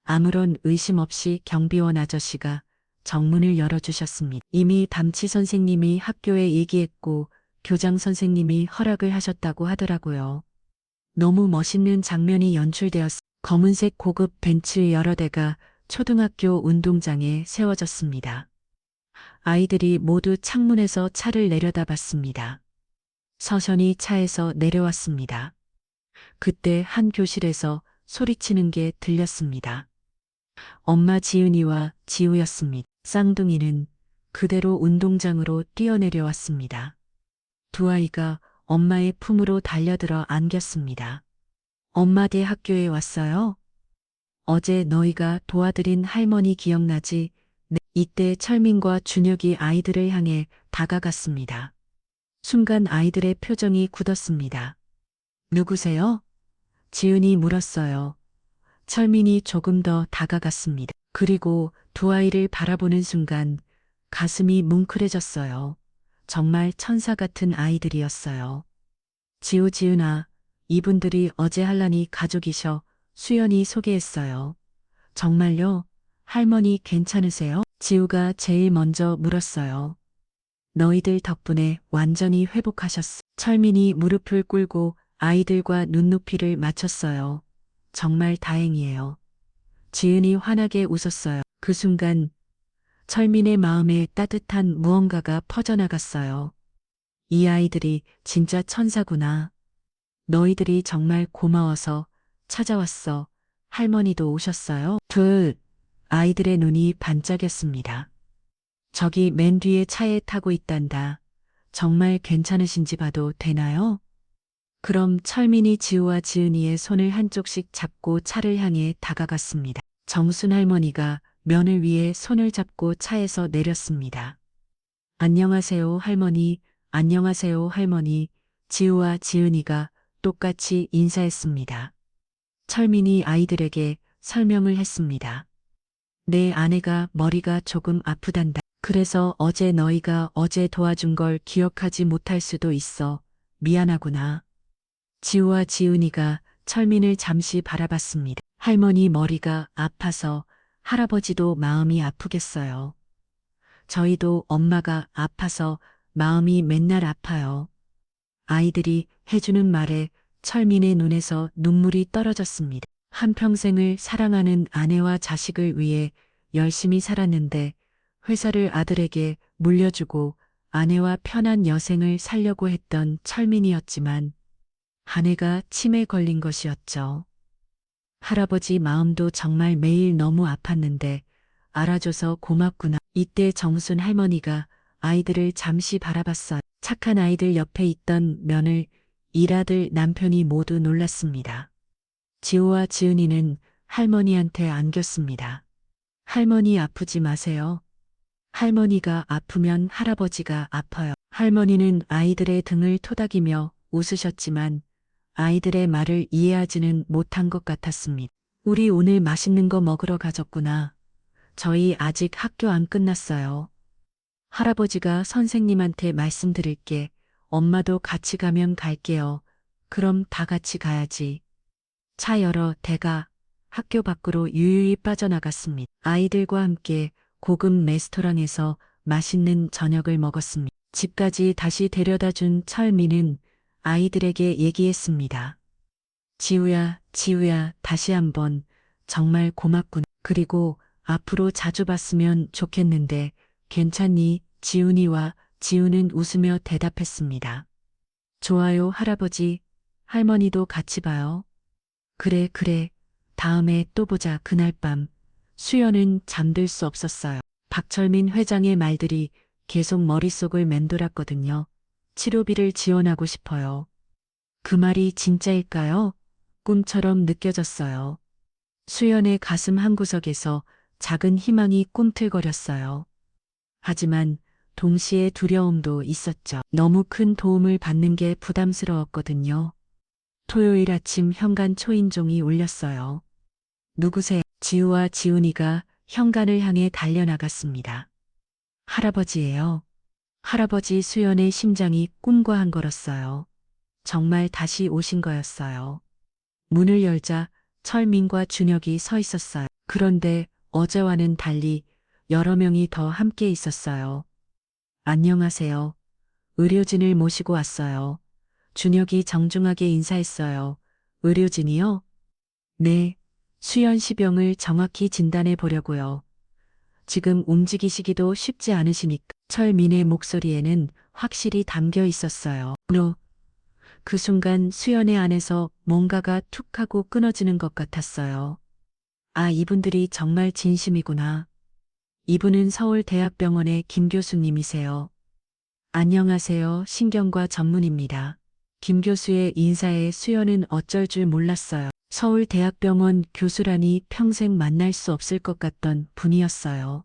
Speaker 1: 아무런 의심 없이 경비원 아저씨가 정문을 열어주셨습니다. 이미 담치 선생님이 학교에 얘기했고 교장 선생님이 허락을 하셨다고 하더라고요. 너무 멋있는 장면이 연출되었습니다. 검은색 고급 벤츠 여러 대가 초등학교 운동장에 세워졌습니다. 아이들이 모두 창문에서 차를 내려다봤습니다. 서연이 차에서 내려왔습니다. 그때 한 교실에서 소리치는 게 들렸습니다. 엄마 지은이와 지우였습니다. 쌍둥이는 그대로 운동장으로 뛰어내려왔습니다. 두 아이가 엄마의 품으로 달려들어 안겼습니다. 엄마 대 학교에 왔어요? 어제 너희가 도와드린 할머니 기억나지? 네. 이때 철민과 준혁이 아이들을 향해 다가갔습니다. 순간 아이들의 표정이 굳었습니다. 누구세요? 지은이 물었어요. 철민이 조금 더 다가갔습니다. 그리고 두 아이를 바라보는 순간 가슴이 뭉클해졌어요. 정말 천사 같은 아이들이었어요. 지은아, 이분들이 어제 할란이 가족이셔. 수연이 소개했어요. 정말요? 할머니 괜찮으세요? 지우가 제일 먼저 물었어요. 너희들 덕분에 완전히 회복하셨어. 철민이 무릎을 꿇고 아이들과 눈높이를 맞췄어요. 정말 다행이에요. 지은이 환하게 웃었어요. 그 순간 철민의 마음에 따뜻한 무언가가 퍼져나갔어요. 이 아이들이 진짜 천사구나. 너희들이 정말 고마워서 찾아왔어. 할머니도 오셨어요? 아이들의 눈이 반짝였습니다. 저기 맨 뒤에 차에 타고 있단다. 정말 괜찮으신지 봐도 되나요? 그럼 철민이 지우와 지은이의 손을 한쪽씩 잡고 차를 향해 다가갔습니다. 정순 할머니가 면을 위해 손을 잡고 차에서 내렸습니다. 안녕하세요, 할머니. 안녕하세요, 할머니. 지우와 지은이가 똑같이 인사했습니다. 철민이 아이들에게 설명을 했습니다. 내 아내가 머리가 조금 아프단다. 그래서 어제 너희가 어제 도와준 걸 기억하지 못할 수도 있어. 미안하구나. 지우와 지은이가 철민을 잠시 바라봤습니다. 할머니 머리가 아파서 할아버지도 마음이 아프겠어요. 저희도 엄마가 아파서 마음이 맨날 아파요. 아이들이 해주는 말에 철민의 눈에서 눈물이 떨어졌습니다. 한평생을 사랑하는 아내와 자식을 위해 열심히 살았는데 회사를 아들에게 물려주고 아내와 편한 여생을 살려고 했던 철민이었지만 아내가 치매에 걸린 것이었죠. 할아버지 마음도 정말 매일 너무 아팠는데 알아줘서 고맙구나. 이때 정순 할머니가 아이들을 잠시 바라봤어요. 착한 아이들 옆에 있던 며느리, 일아들, 남편이 모두 놀랐습니다. 지호와 지은이는 할머니한테 안겼습니다. 할머니 아프지 마세요. 할머니가 아프면 할아버지가 아파요. 할머니는 아이들의 등을 토닥이며 웃으셨지만 아이들의 말을 이해하지는 못한 것 같았습니다. 우리 오늘 맛있는 거 먹으러 가졌구나. 저희 아직 학교 안 끝났어요. 할아버지가 선생님한테 말씀드릴게. 엄마도 같이 가면 갈게요. 그럼 다 같이 가야지. 차 열어 대가 학교 밖으로 유유히 빠져나갔습니다. 아이들과 함께 고급 레스토랑에서 맛있는 저녁을 먹었습니다. 집까지 다시 데려다 준 철민은 아이들에게 얘기했습니다. 지우야, 지우야, 다시 한번 정말 고맙군. 그리고 앞으로 자주 봤으면 좋겠는데 괜찮니? 지훈이와 지우는 웃으며 대답했습니다. 좋아요, 할아버지. 할머니도 같이 봐요. 그래, 그래. 다음에 또 보자. 그날 밤 수연은 잠들 수 없었어요. 박철민 회장의 말들이 계속 머릿속을 맴돌았거든요. 치료비를 지원하고 싶어요. 그 말이 진짜일까요? 꿈처럼 느껴졌어요. 수연의 가슴 한구석에서 작은 희망이 꿈틀거렸어요. 하지만 동시에 두려움도 있었죠. 너무 큰 도움을 받는 게 부담스러웠거든요. 토요일 아침 현관 초인종이 울렸어요. 누구세요? 지우와 지훈이가 현관을 향해 달려나갔습니다. 할아버지예요. 할아버지. 수연의 심장이 꿈과 한 걸었어요. 정말 다시 오신 거였어요. 문을 열자 철민과 준혁이 서 있었어요. 그런데 어제와는 달리 여러 명이 더 함께 있었어요. 안녕하세요. 의료진을 모시고 왔어요. 준혁이 정중하게 인사했어요. 의료진이요? 네. 수연 씨 병을 정확히 진단해 보려고요. 지금 움직이시기도 쉽지 않으시니까. 철민의 목소리에는 확실히 담겨 있었어요. 그 순간 수연의 안에서 뭔가가 툭 하고 끊어지는 것 같았어요. 아, 이분들이 정말 진심이구나. 이분은 서울대학병원의 김 교수님이세요. 안녕하세요. 신경과 전문입니다. 김 교수의 인사에 수연은 어쩔 줄 몰랐어요. 서울대학병원 교수라니 평생 만날 수 없을 것 같던 분이었어요.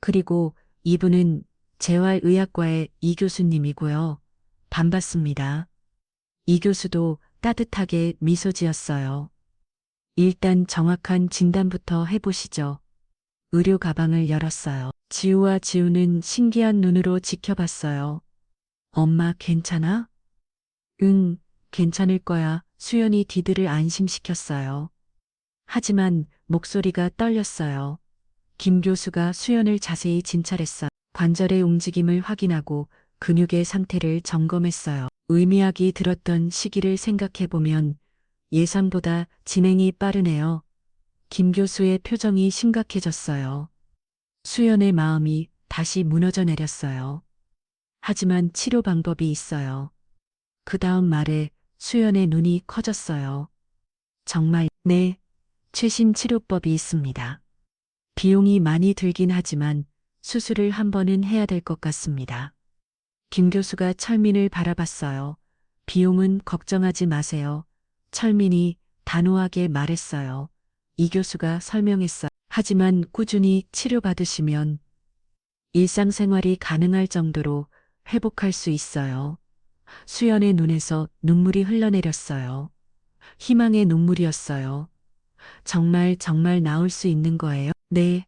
Speaker 1: 그리고 이분은 재활의학과의 이 교수님이고요. 반갑습니다. 이 교수도 따뜻하게 미소 지었어요. 일단 정확한 진단부터 해보시죠. 의료 가방을 열었어요. 지우와 지우는 신기한 눈으로 지켜봤어요. 엄마 괜찮아? 응, 괜찮을 거야. 수연이 디드를 안심시켰어요. 하지만 목소리가 떨렸어요. 김 교수가 수연을 자세히 진찰했어요. 관절의 움직임을 확인하고 근육의 상태를 점검했어요. 의미하기 들었던 시기를 생각해보면 예상보다 진행이 빠르네요. 김 교수의 표정이 심각해졌어요. 수연의 마음이 다시 무너져 내렸어요. 하지만 치료 방법이 있어요. 그 다음 말에 수연의 눈이 커졌어요. 정말, 네, 최신 치료법이 있습니다. 비용이 많이 들긴 하지만 수술을 한 번은 해야 될 것 같습니다. 김 교수가 철민을 바라봤어요. 비용은 걱정하지 마세요. 철민이 단호하게 말했어요. 이 교수가 설명했어요. 하지만 꾸준히 치료받으시면 일상생활이 가능할 정도로 회복할 수 있어요. 수연의 눈에서 눈물이 흘러내렸어요. 희망의 눈물이었어요. 정말 정말 나을 수 있는 거예요? 네,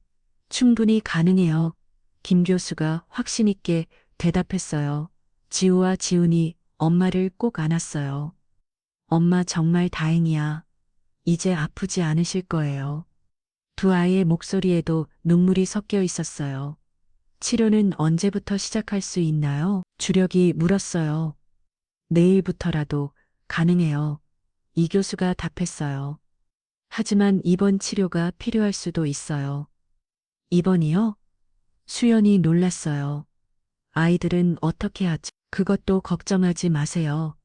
Speaker 1: 충분히 가능해요. 김 교수가 확신 있게 대답했어요. 지우와 지훈이 엄마를 꼭 안았어요. 엄마 정말 다행이야. 이제 아프지 않으실 거예요. 두 아이의 목소리에도 눈물이 섞여 있었어요. 치료는 언제부터 시작할 수 있나요? 주력이 물었어요. 내일부터라도 가능해요. 이 교수가 답했어요. 하지만 입원 치료가 필요할 수도 있어요. 입원이요? 수연이 놀랐어요. 아이들은 어떻게 하지? 그것도 걱정하지 마세요.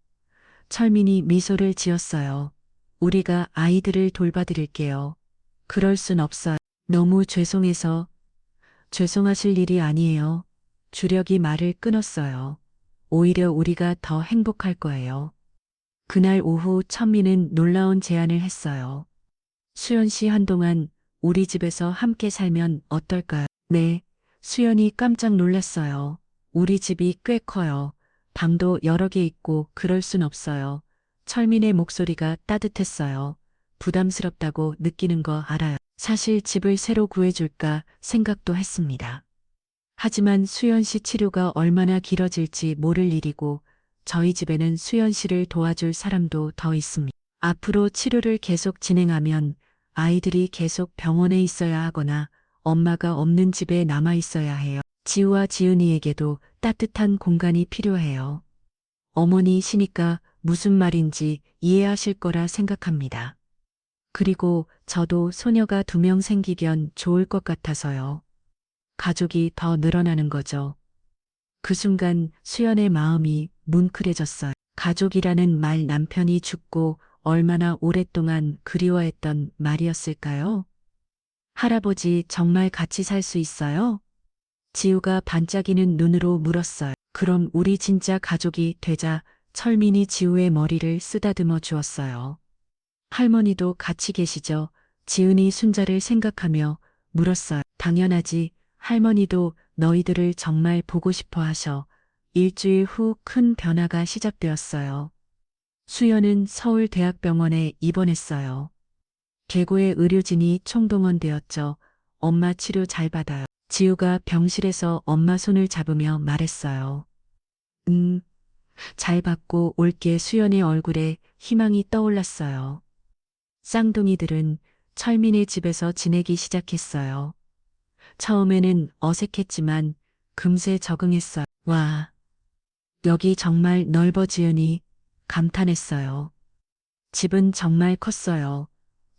Speaker 1: 철민이 미소를 지었어요. 우리가 아이들을 돌봐드릴게요. 그럴 순 없어요. 너무 죄송해서. 죄송하실 일이 아니에요. 주력이 말을 끊었어요. 오히려 우리가 더 행복할 거예요. 그날 오후 천미는 놀라운 제안을 했어요. 수연 씨 한동안 우리 집에서 함께 살면 어떨까요? 네, 수연이 깜짝 놀랐어요. 우리 집이 꽤 커요. 방도 여러 개 있고 그럴 순 없어요. 철민의 목소리가 따뜻했어요. 부담스럽다고 느끼는 거 알아요. 사실 집을 새로 구해줄까 생각도 했습니다. 하지만 수연 씨 치료가 얼마나 길어질지 모를 일이고 저희 집에는 수연 씨를 도와줄 사람도 더 있습니다. 앞으로 치료를 계속 진행하면 아이들이 계속 병원에 있어야 하거나 엄마가 없는 집에 남아 있어야 해요. 지우와 지은이에게도 따뜻한 공간이 필요해요. 어머니이시니까 무슨 말인지 이해하실 거라 생각합니다. 그리고 저도 소녀가 2명 생기면 좋을 것 같아서요. 가족이 더 늘어나는 거죠. 그 순간 수연의 마음이 뭉클해졌어요. 가족이라는 말 남편이 죽고 얼마나 오랫동안 그리워했던 말이었을까요? 할아버지 정말 같이 살 수 있어요? 지우가 반짝이는 눈으로 물었어요. 그럼 우리 진짜 가족이 되자. 철민이 지우의 머리를 쓰다듬어 주었어요. 할머니도 같이 계시죠? 지은이 순자를 생각하며 물었어요. 당연하지. 할머니도 너희들을 정말 보고 싶어 하셔. 일주일 후 큰 변화가 시작되었어요. 수연은 서울대학병원에 입원했어요. 계고의 의료진이 총동원되었죠. 엄마 치료 잘 받아요. 지우가 병실에서 엄마 손을 잡으며 말했어요. 잘 받고 올게. 수연의 얼굴에 희망이 떠올랐어요. 쌍둥이들은 철민의 집에서 지내기 시작했어요. 처음에는 어색했지만 금세 적응했어요. 와, 여기 정말 넓어지으니 감탄했어요. 집은 정말 컸어요.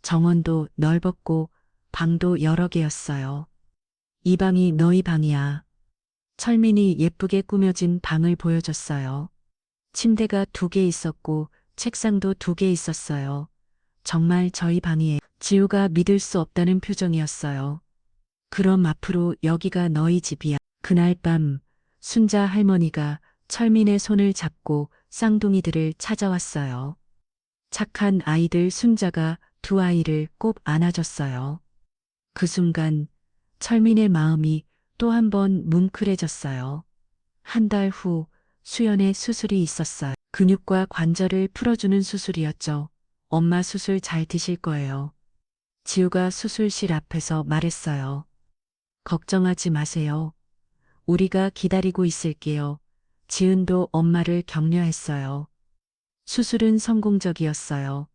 Speaker 1: 정원도 넓었고 방도 여러 개였어요. 이 방이 너희 방이야. 철민이 예쁘게 꾸며진 방을 보여줬어요. 침대가 2개 있었고 책상도 2개 있었어요. 정말 저희 방이에요. 지우가 믿을 수 없다는 표정이었어요. 그럼 앞으로 여기가 너희 집이야. 그날 밤 순자 할머니가 철민의 손을 잡고 쌍둥이들을 찾아왔어요. 착한 아이들 순자가 2아이를 꼭 안아줬어요. 그 순간 철민의 마음이 또 한 번 뭉클해졌어요. 한 달 후 수연의 수술이 있었어요. 근육과 관절을 풀어주는 수술이었죠. 엄마 수술 잘 드실 거예요. 지우가 수술실 앞에서 말했어요. 걱정하지 마세요. 우리가 기다리고 있을게요. 지은도 엄마를 격려했어요. 수술은 성공적이었어요.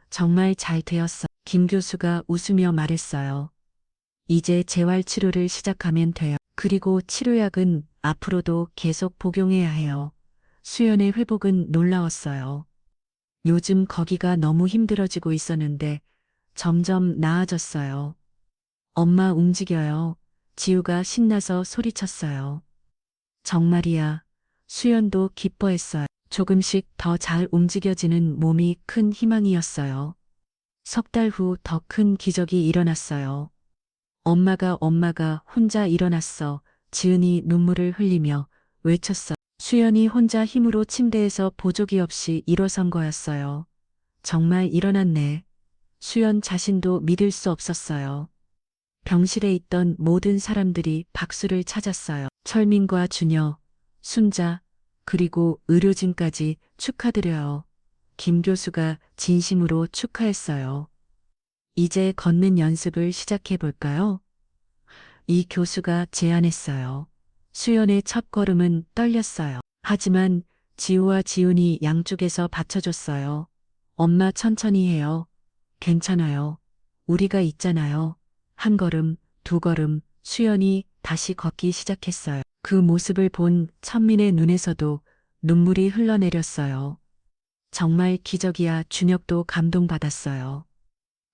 Speaker 1: 정말 잘 되었어. 김 교수가 웃으며 말했어요. 이제 재활 치료를 시작하면 돼요. 그리고 치료약은 앞으로도 계속 복용해야 해요. 수연의 회복은 놀라웠어요. 요즘 거기가 너무 힘들어지고 있었는데 점점 나아졌어요. 엄마 움직여요. 지우가 신나서 소리쳤어요. 정말이야. 수연도 기뻐했어요. 조금씩 더 잘 움직여지는 몸이 큰 희망이었어요. 3달 후 더 큰 기적이 일어났어요. 엄마가 혼자 일어났어. 지은이 눈물을 흘리며 외쳤어. 수연이 혼자 힘으로 침대에서 보조기 없이 일어선 거였어요. 정말 일어났네. 수연 자신도 믿을 수 없었어요. 병실에 있던 모든 사람들이 박수를 찾았어요. 철민과 준여, 순자, 그리고 의료진까지 축하드려요. 김 교수가 진심으로 축하했어요. 이제 걷는 연습을 시작해 볼까요? 이 교수가 제안했어요. 수연의 첫걸음은 떨렸어요. 하지만 지우와 지훈이 양쪽에서 받쳐줬어요. 엄마 천천히 해요. 괜찮아요. 우리가 있잖아요. 한 걸음, 두 걸음, 수연이 다시 걷기 시작했어요. 그 모습을 본 천민의 눈에서도 눈물이 흘러내렸어요. 정말 기적이야. 준혁도 감동받았어요.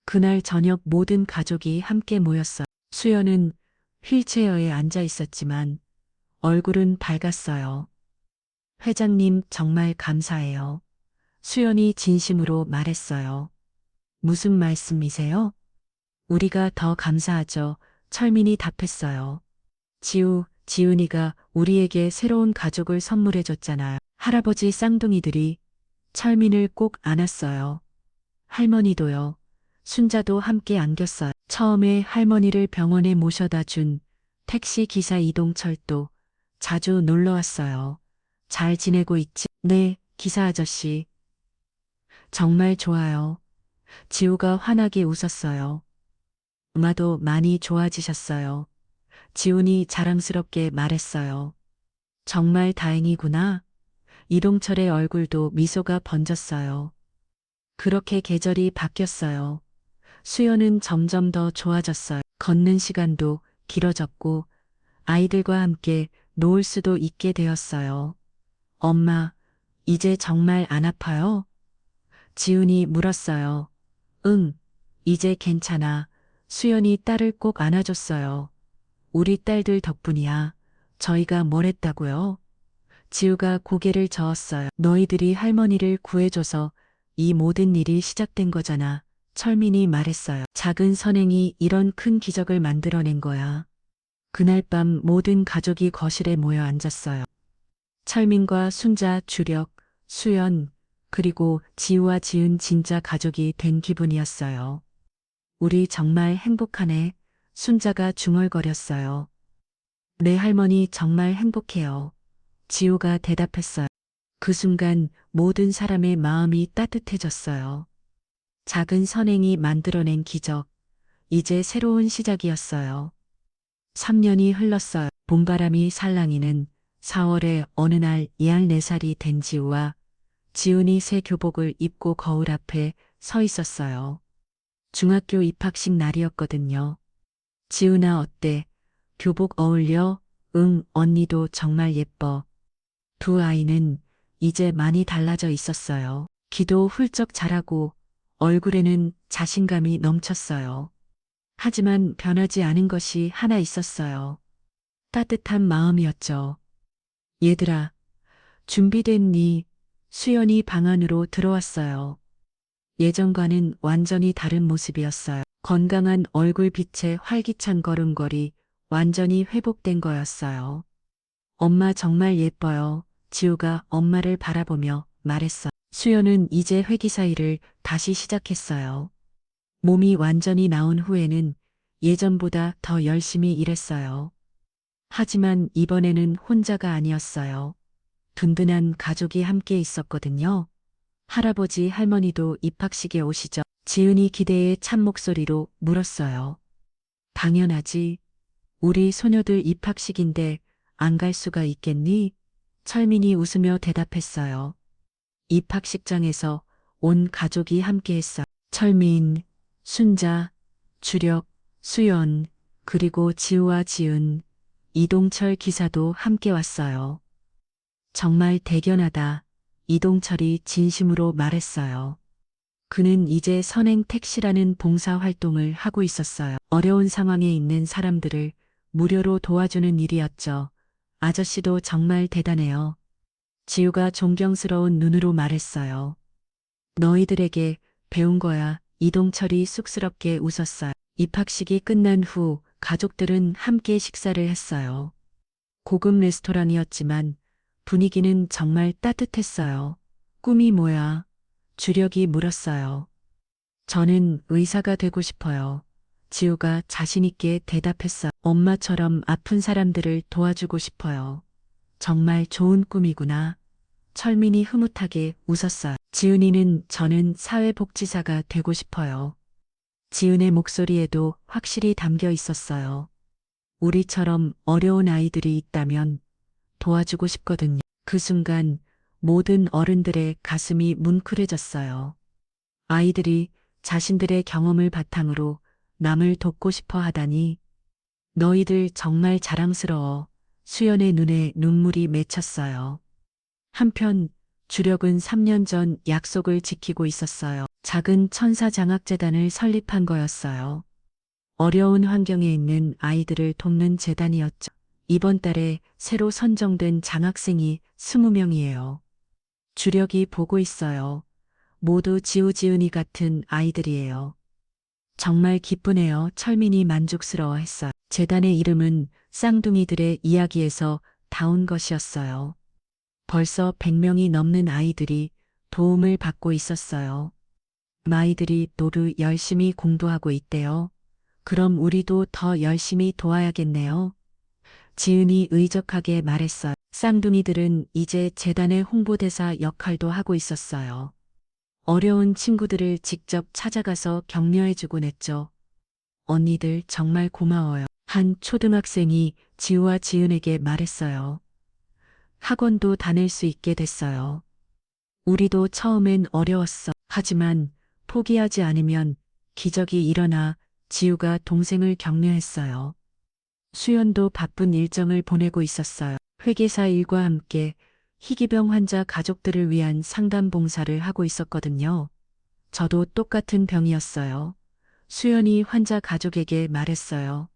Speaker 1: 그날 저녁 모든 가족이 함께 모였어요. 수연은 휠체어에 앉아 있었지만 얼굴은 밝았어요. 회장님 정말 감사해요. 수연이 진심으로 말했어요. 무슨 말씀이세요? 우리가 더 감사하죠. 철민이 답했어요. 지훈이가 우리에게 새로운 가족을 선물해줬잖아요. 할아버지 쌍둥이들이 철민을 꼭 안았어요. 할머니도요. 순자도 함께 안겼어요. 처음에 할머니를 병원에 모셔다 준 택시 기사 이동철도 자주 놀러 왔어요. 잘 지내고 있지? 네, 기사 아저씨. 정말 좋아요. 지우가 환하게 웃었어요. 엄마도 많이 좋아지셨어요. 지훈이 자랑스럽게 말했어요. 정말 다행이구나. 이동철의 얼굴도 미소가 번졌어요. 그렇게 계절이 바뀌었어요. 수연은 점점 더 좋아졌어요. 걷는 시간도 길어졌고 아이들과 함께 놀 수도 있게 되었어요. 엄마, 이제 정말 안 아파요? 지훈이 물었어요. 응, 이제 괜찮아. 수연이 딸을 꼭 안아줬어요. 우리 딸들 덕분이야. 저희가 뭘 했다고요? 지우가 고개를 저었어요. 너희들이 할머니를 구해줘서 이 모든 일이 시작된 거잖아. 철민이 말했어요. 작은 선행이 이런 큰 기적을 만들어낸 거야. 그날 밤 모든 가족이 거실에 모여 앉았어요. 철민과 순자, 주력, 수연, 그리고 지우와 지은 진짜 가족이 된 기분이었어요. 우리 정말 행복하네. 순자가 중얼거렸어요. 내 할머니 정말 행복해요. 지우가 대답했어요. 그 순간 모든 사람의 마음이 따뜻해졌어요. 작은 선행이 만들어낸 기적. 이제 새로운 시작이었어요. 3년이 흘렀어요. 봄바람이 살랑이는 4월의 어느 날 14살이 된 지우와 지훈이 새 교복을 입고 거울 앞에 서 있었어요. 중학교 입학식 날이었거든요. 지훈아 어때? 교복 어울려? 응, 언니도 정말 예뻐. 두 아이는 이제 많이 달라져 있었어요. 기도 훌쩍 자라고 얼굴에는 자신감이 넘쳤어요. 하지만 변하지 않은 것이 하나 있었어요. 따뜻한 마음이었죠. 얘들아, 준비됐니? 수연이 방 안으로 들어왔어요. 예전과는 완전히 다른 모습이었어요. 건강한 얼굴빛에 활기찬 걸음걸이, 완전히 회복된 거였어요. 엄마 정말 예뻐요. 지우가 엄마를 바라보며 말했어. 수연은 이제 회기사 일을 다시 시작했어요. 몸이 완전히 나은 후에는 예전보다 더 열심히 일했어요. 하지만 이번에는 혼자가 아니었어요. 든든한 가족이 함께 있었거든요. 할아버지 할머니도 입학식에 오시죠. 지은이 기대에 찬 목소리로 물었어요. 당연하지. 우리 소녀들 입학식인데 안 갈 수가 있겠니? 철민이 웃으며 대답했어요. 입학식장에서 온 가족이 함께했어. 철민, 순자, 주력, 수연, 그리고 지우와 지은, 이동철 기사도 함께 왔어요. 정말 대견하다. 이동철이 진심으로 말했어요. 그는 이제 선행 택시라는 봉사 활동을 하고 있었어요. 어려운 상황에 있는 사람들을 무료로 도와주는 일이었죠. 아저씨도 정말 대단해요. 지우가 존경스러운 눈으로 말했어요. 너희들에게 배운 거야. 이동철이 쑥스럽게 웃었어요. 입학식이 끝난 후 가족들은 함께 식사를 했어요. 고급 레스토랑이었지만 분위기는 정말 따뜻했어요. 꿈이 뭐야? 주력이 물었어요. 저는 의사가 되고 싶어요. 지우가 자신있게 대답했어. 엄마처럼 아픈 사람들을 도와주고 싶어요. 정말 좋은 꿈이구나. 철민이 흐뭇하게 웃었어요. 지은이는 저는 사회복지사가 되고 싶어요. 지은의 목소리에도 확실히 담겨 있었어요. 우리처럼 어려운 아이들이 있다면 도와주고 싶거든요. 그 순간 모든 어른들의 가슴이 뭉클해졌어요. 아이들이 자신들의 경험을 바탕으로 남을 돕고 싶어 하다니 너희들 정말 자랑스러워. 수연의 눈에 눈물이 맺혔어요. 한편 주력은 3년 전 약속을 지키고 있었어요. 작은 천사장학재단을 설립한 거였어요. 어려운 환경에 있는 아이들을 돕는 재단이었죠. 이번 달에 새로 선정된 장학생이 20명이에요. 주력이 보고 있어요. 모두 지우지은이 같은 아이들이에요. 정말 기쁘네요. 철민이 만족스러워했어요. 재단의 이름은 쌍둥이들의 이야기에서 다운 것이었어요. 벌써 100명이 넘는 아이들이 도움을 받고 있었어요. 아이들이 노루 열심히 공부하고 있대요. 그럼 우리도 더 열심히 도와야겠네요. 지은이 의적하게 말했어요. 쌍둥이들은 이제 재단의 홍보대사 역할도 하고 있었어요. 어려운 친구들을 직접 찾아가서 격려해주곤 했죠. 언니들 정말 고마워요. 한 초등학생이 지우와 지은에게 말했어요. 학원도 다닐 수 있게 됐어요. 우리도 처음엔 어려웠어. 하지만 포기하지 않으면 기적이 일어나. 지우가 동생을 격려했어요. 수연도 바쁜 일정을 보내고 있었어요. 회계사 일과 함께 희귀병 환자 가족들을 위한 상담 봉사를 하고 있었거든요. 저도 똑같은 병이었어요. 수연이 환자 가족에게 말했어요.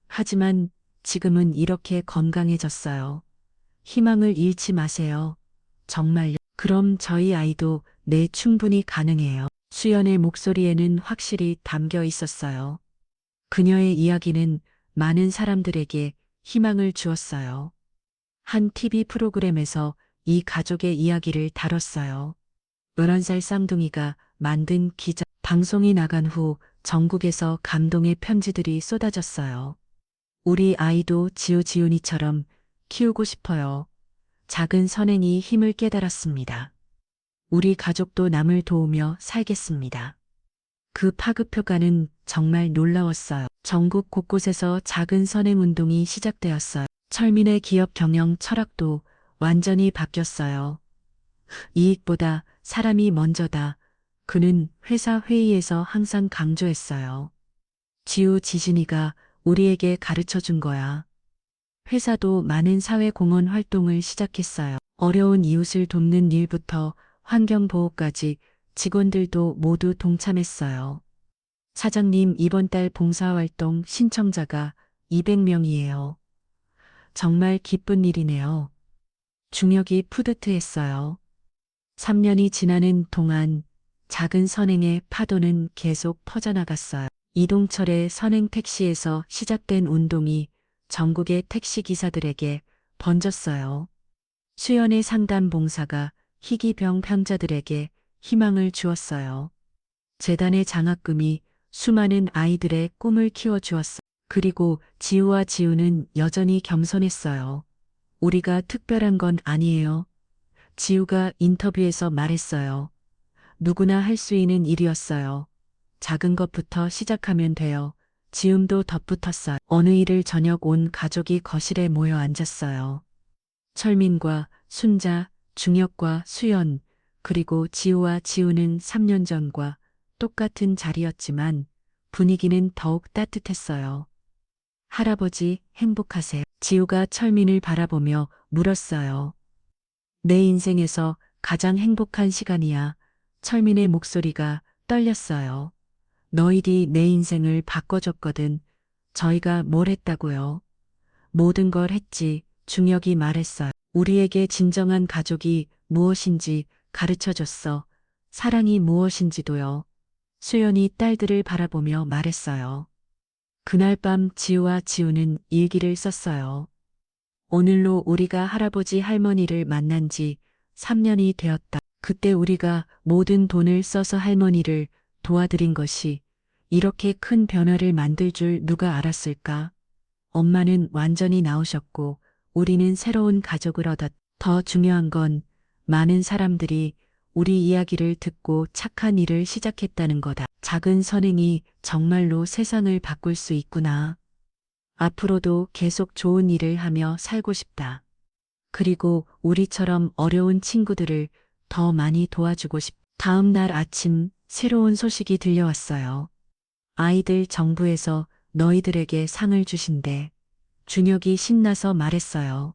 Speaker 1: 하지만 지금은 이렇게 건강해졌어요. 희망을 잃지 마세요. 정말요. 그럼 저희 아이도 네, 충분히 가능해요. 수연의 목소리에는 확실히 담겨 있었어요. 그녀의 이야기는 많은 사람들에게 희망을 주었어요. 한 TV 프로그램에서 이 가족의 이야기를 다뤘어요. 11살 쌍둥이가 만든 기자 방송이 나간 후 전국에서 감동의 편지들이 쏟아졌어요. 우리 아이도 지훈이처럼 키우고 싶어요. 작은 선행이 힘을 깨달았습니다. 우리 가족도 남을 도우며 살겠습니다. 그 파급효과는 정말 놀라웠어요. 전국 곳곳에서 작은 선행 운동이 시작되었어요. 철민의 기업 경영 철학도 완전히 바뀌었어요. 이익보다 사람이 먼저다. 그는 회사 회의에서 항상 강조했어요. 지진이가 우리에게 가르쳐 준 거야. 회사도 많은 사회공헌 활동을 시작했어요. 어려운 이웃을 돕는 일부터 환경보호까지 직원들도 모두 동참했어요. 사장님, 이번 달 봉사활동 신청자가 200명이에요. 정말 기쁜 일이네요. 중역이 푸듯했어요. 3년이 지나는 동안 작은 선행의 파도는 계속 퍼져나갔어요. 이동철의 선행 택시에서 시작된 운동이 전국의 택시기사들에게 번졌어요. 수연의 상담 봉사가 희귀병 환자들에게 희망을 주었어요. 재단의 장학금이 수많은 아이들의 꿈을 키워주었어요. 그리고 지우와 지우는 여전히 겸손했어요. 우리가 특별한 건 아니에요. 지우가 인터뷰에서 말했어요. 누구나 할 수 있는 일이었어요. 작은 것부터 시작하면 돼요. 지음도 덧붙었어요. 어느 일을 저녁 온 가족이 거실에 모여 앉았어요. 철민과 순자, 중혁과 수연, 그리고 지우와 지우는 3년 전과 똑같은 자리였지만 분위기는 더욱 따뜻했어요. 할아버지, 행복하세요. 지우가 철민을 바라보며 물었어요. 내 인생에서 가장 행복한 시간이야. 철민의 목소리가 떨렸어요. 너희들이 내 인생을 바꿔줬거든. 저희가 뭘 했다고요? 모든 걸 했지. 중혁이 말했어요. 우리에게 진정한 가족이 무엇인지 가르쳐줬어. 사랑이 무엇인지도요. 수연이 딸들을 바라보며 말했어요. 그날 밤 지우와 지우는 일기를 썼어요. 오늘로 우리가 할아버지 할머니를 만난 지 3년이 되었다. 그때 우리가 모든 돈을 써서 할머니를 도와드린 것이 이렇게 큰 변화를 만들 줄 누가 알았을까? 엄마는 완전히 나으셨고 우리는 새로운 가족을 얻었다. 더 중요한 건 많은 사람들이 우리 이야기를 듣고 착한 일을 시작했다는 거다. 작은 선행이 정말로 세상을 바꿀 수 있구나. 앞으로도 계속 좋은 일을 하며 살고 싶다. 그리고 우리처럼 어려운 친구들을 더 많이 도와주고 싶다. 다음 날 아침 새로운 소식이 들려왔어요. 아이들 정부에서 너희들에게 상을 주신대. 준혁이 신나서 말했어요.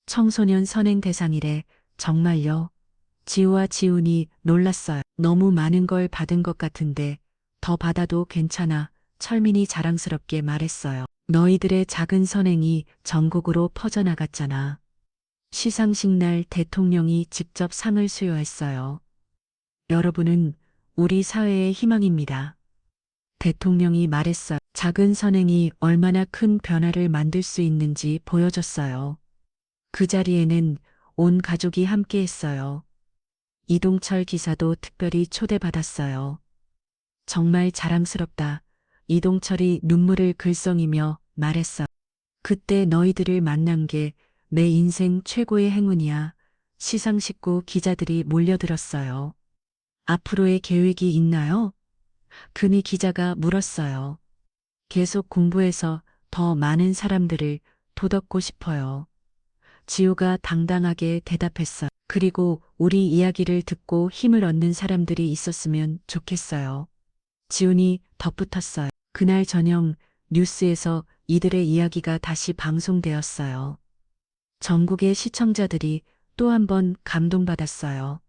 Speaker 1: 청소년 선행 대상이래. 정말요? 지우와 지훈이 놀랐어요. 너무 많은 걸 받은 것 같은데 더 받아도 괜찮아. 철민이 자랑스럽게 말했어요. 너희들의 작은 선행이 전국으로 퍼져나갔잖아. 시상식 날 대통령이 직접 상을 수여했어요. 여러분은 우리 사회의 희망입니다. 대통령이 말했어요. 작은 선행이 얼마나 큰 변화를 만들 수 있는지 보여줬어요. 그 자리에는 온 가족이 함께 했어요. 이동철 기사도 특별히 초대받았어요. 정말 자랑스럽다. 이동철이 눈물을 글썽이며 말했어. 그때 너희들을 만난 게 내 인생 최고의 행운이야. 시상식구 기자들이 몰려들었어요. 앞으로의 계획이 있나요? 금희 기자가 물었어요. 계속 공부해서 더 많은 사람들을 도덮고 싶어요. 지우가 당당하게 대답했어요. 그리고 우리 이야기를 듣고 힘을 얻는 사람들이 있었으면 좋겠어요. 지훈이 덧붙였어요. 그날 저녁 뉴스에서 이들의 이야기가 다시 방송되었어요. 전국의 시청자들이 또 한 번 감동받았어요.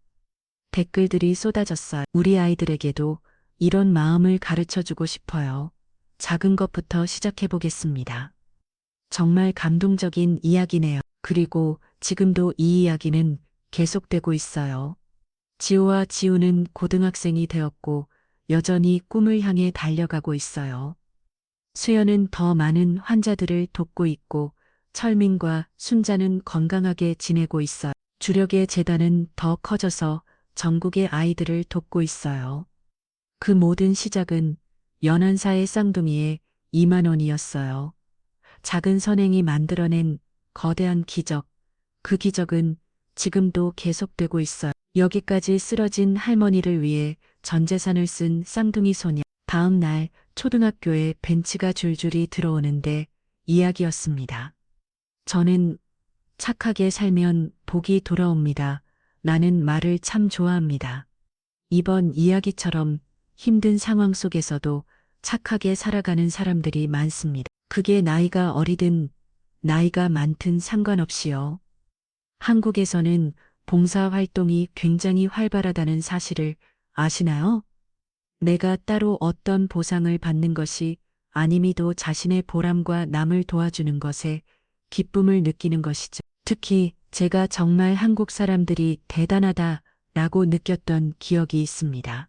Speaker 1: 댓글들이 쏟아졌어요. 우리 아이들에게도 이런 마음을 가르쳐 주고 싶어요. 작은 것부터 시작해 보겠습니다. 정말 감동적인 이야기네요. 그리고 지금도 이 이야기는 계속되고 있어요. 지호와 지우는 고등학생이 되었고 여전히 꿈을 향해 달려가고 있어요. 수연은 더 많은 환자들을 돕고 있고 철민과 순자는 건강하게 지내고 있어요. 주력의 재단은 더 커져서 전국의 아이들을 돕고 있어요. 그 모든 시작은 연한사의 쌍둥이의 2만 원이었어요. 작은 선행이 만들어낸 거대한 기적. 그 기적은 지금도 계속되고 있어요. 여기까지 쓰러진 할머니를 위해 전 재산을 쓴 쌍둥이 소녀. 다음 날 초등학교에 벤치가 줄줄이 들어오는데 이야기였습니다. 저는 착하게 살면 복이 돌아옵니다. 라는 말을 참 좋아합니다. 이번 이야기처럼 힘든 상황 속에서도 착하게 살아가는 사람들이 많습니다. 그게 나이가 어리든 나이가 많든 상관없이요. 한국에서는 봉사활동이 굉장히 활발하다는 사실을 아시나요? 내가 따로 어떤 보상을 받는 것이 아님이도 자신의 보람과 남을 도와주는 것에 기쁨을 느끼는 것이죠. 특히 제가 정말 한국 사람들이 대단하다라고 느꼈던 기억이 있습니다.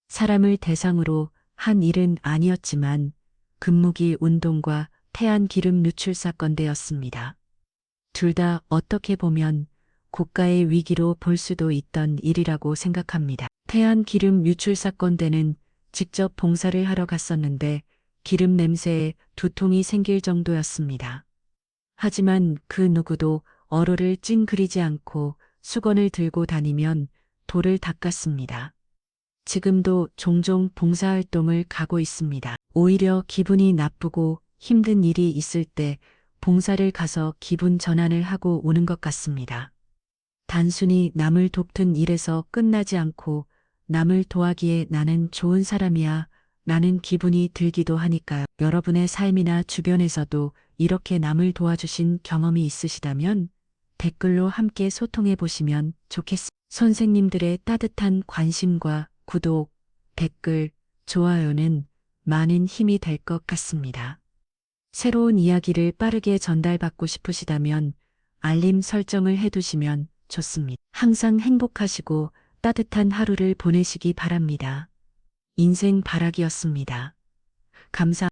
Speaker 1: 사람을 대상으로 한 일은 아니었지만 금무기 운동과 태안 기름 누출 사건대였습니다. 둘 다 어떻게 보면 국가의 위기로 볼 수도 있던 일이라고 생각합니다. 태안 기름 유출 사건대는 직접 봉사를 하러 갔었는데 기름 냄새에 두통이 생길 정도였습니다. 하지만 그 누구도 얼어를 찡그리지 않고 수건을 들고 다니면 돌을 닦았습니다. 지금도 종종 봉사활동을 가고 있습니다. 오히려 기분이 나쁘고 힘든 일이 있을 때 봉사를 가서 기분 전환을 하고 오는 것 같습니다. 단순히 남을 돕는 일에서 끝나지 않고 남을 도와기에 나는 좋은 사람이야 라는 기분이 들기도 하니까요. 여러분의 삶이나 주변에서도 이렇게 남을 도와주신 경험이 있으시다면 댓글로 함께 소통해 보시면 좋겠습니다. 선생님들의 따뜻한 관심과 구독, 댓글, 좋아요는 많은 힘이 될 것 같습니다. 새로운 이야기를 빠르게 전달받고 싶으시다면 알림 설정을 해두시면 좋습니다. 항상 행복하시고 따뜻한 하루를 보내시기 바랍니다. 인생 바라기였습니다. 감사합니다.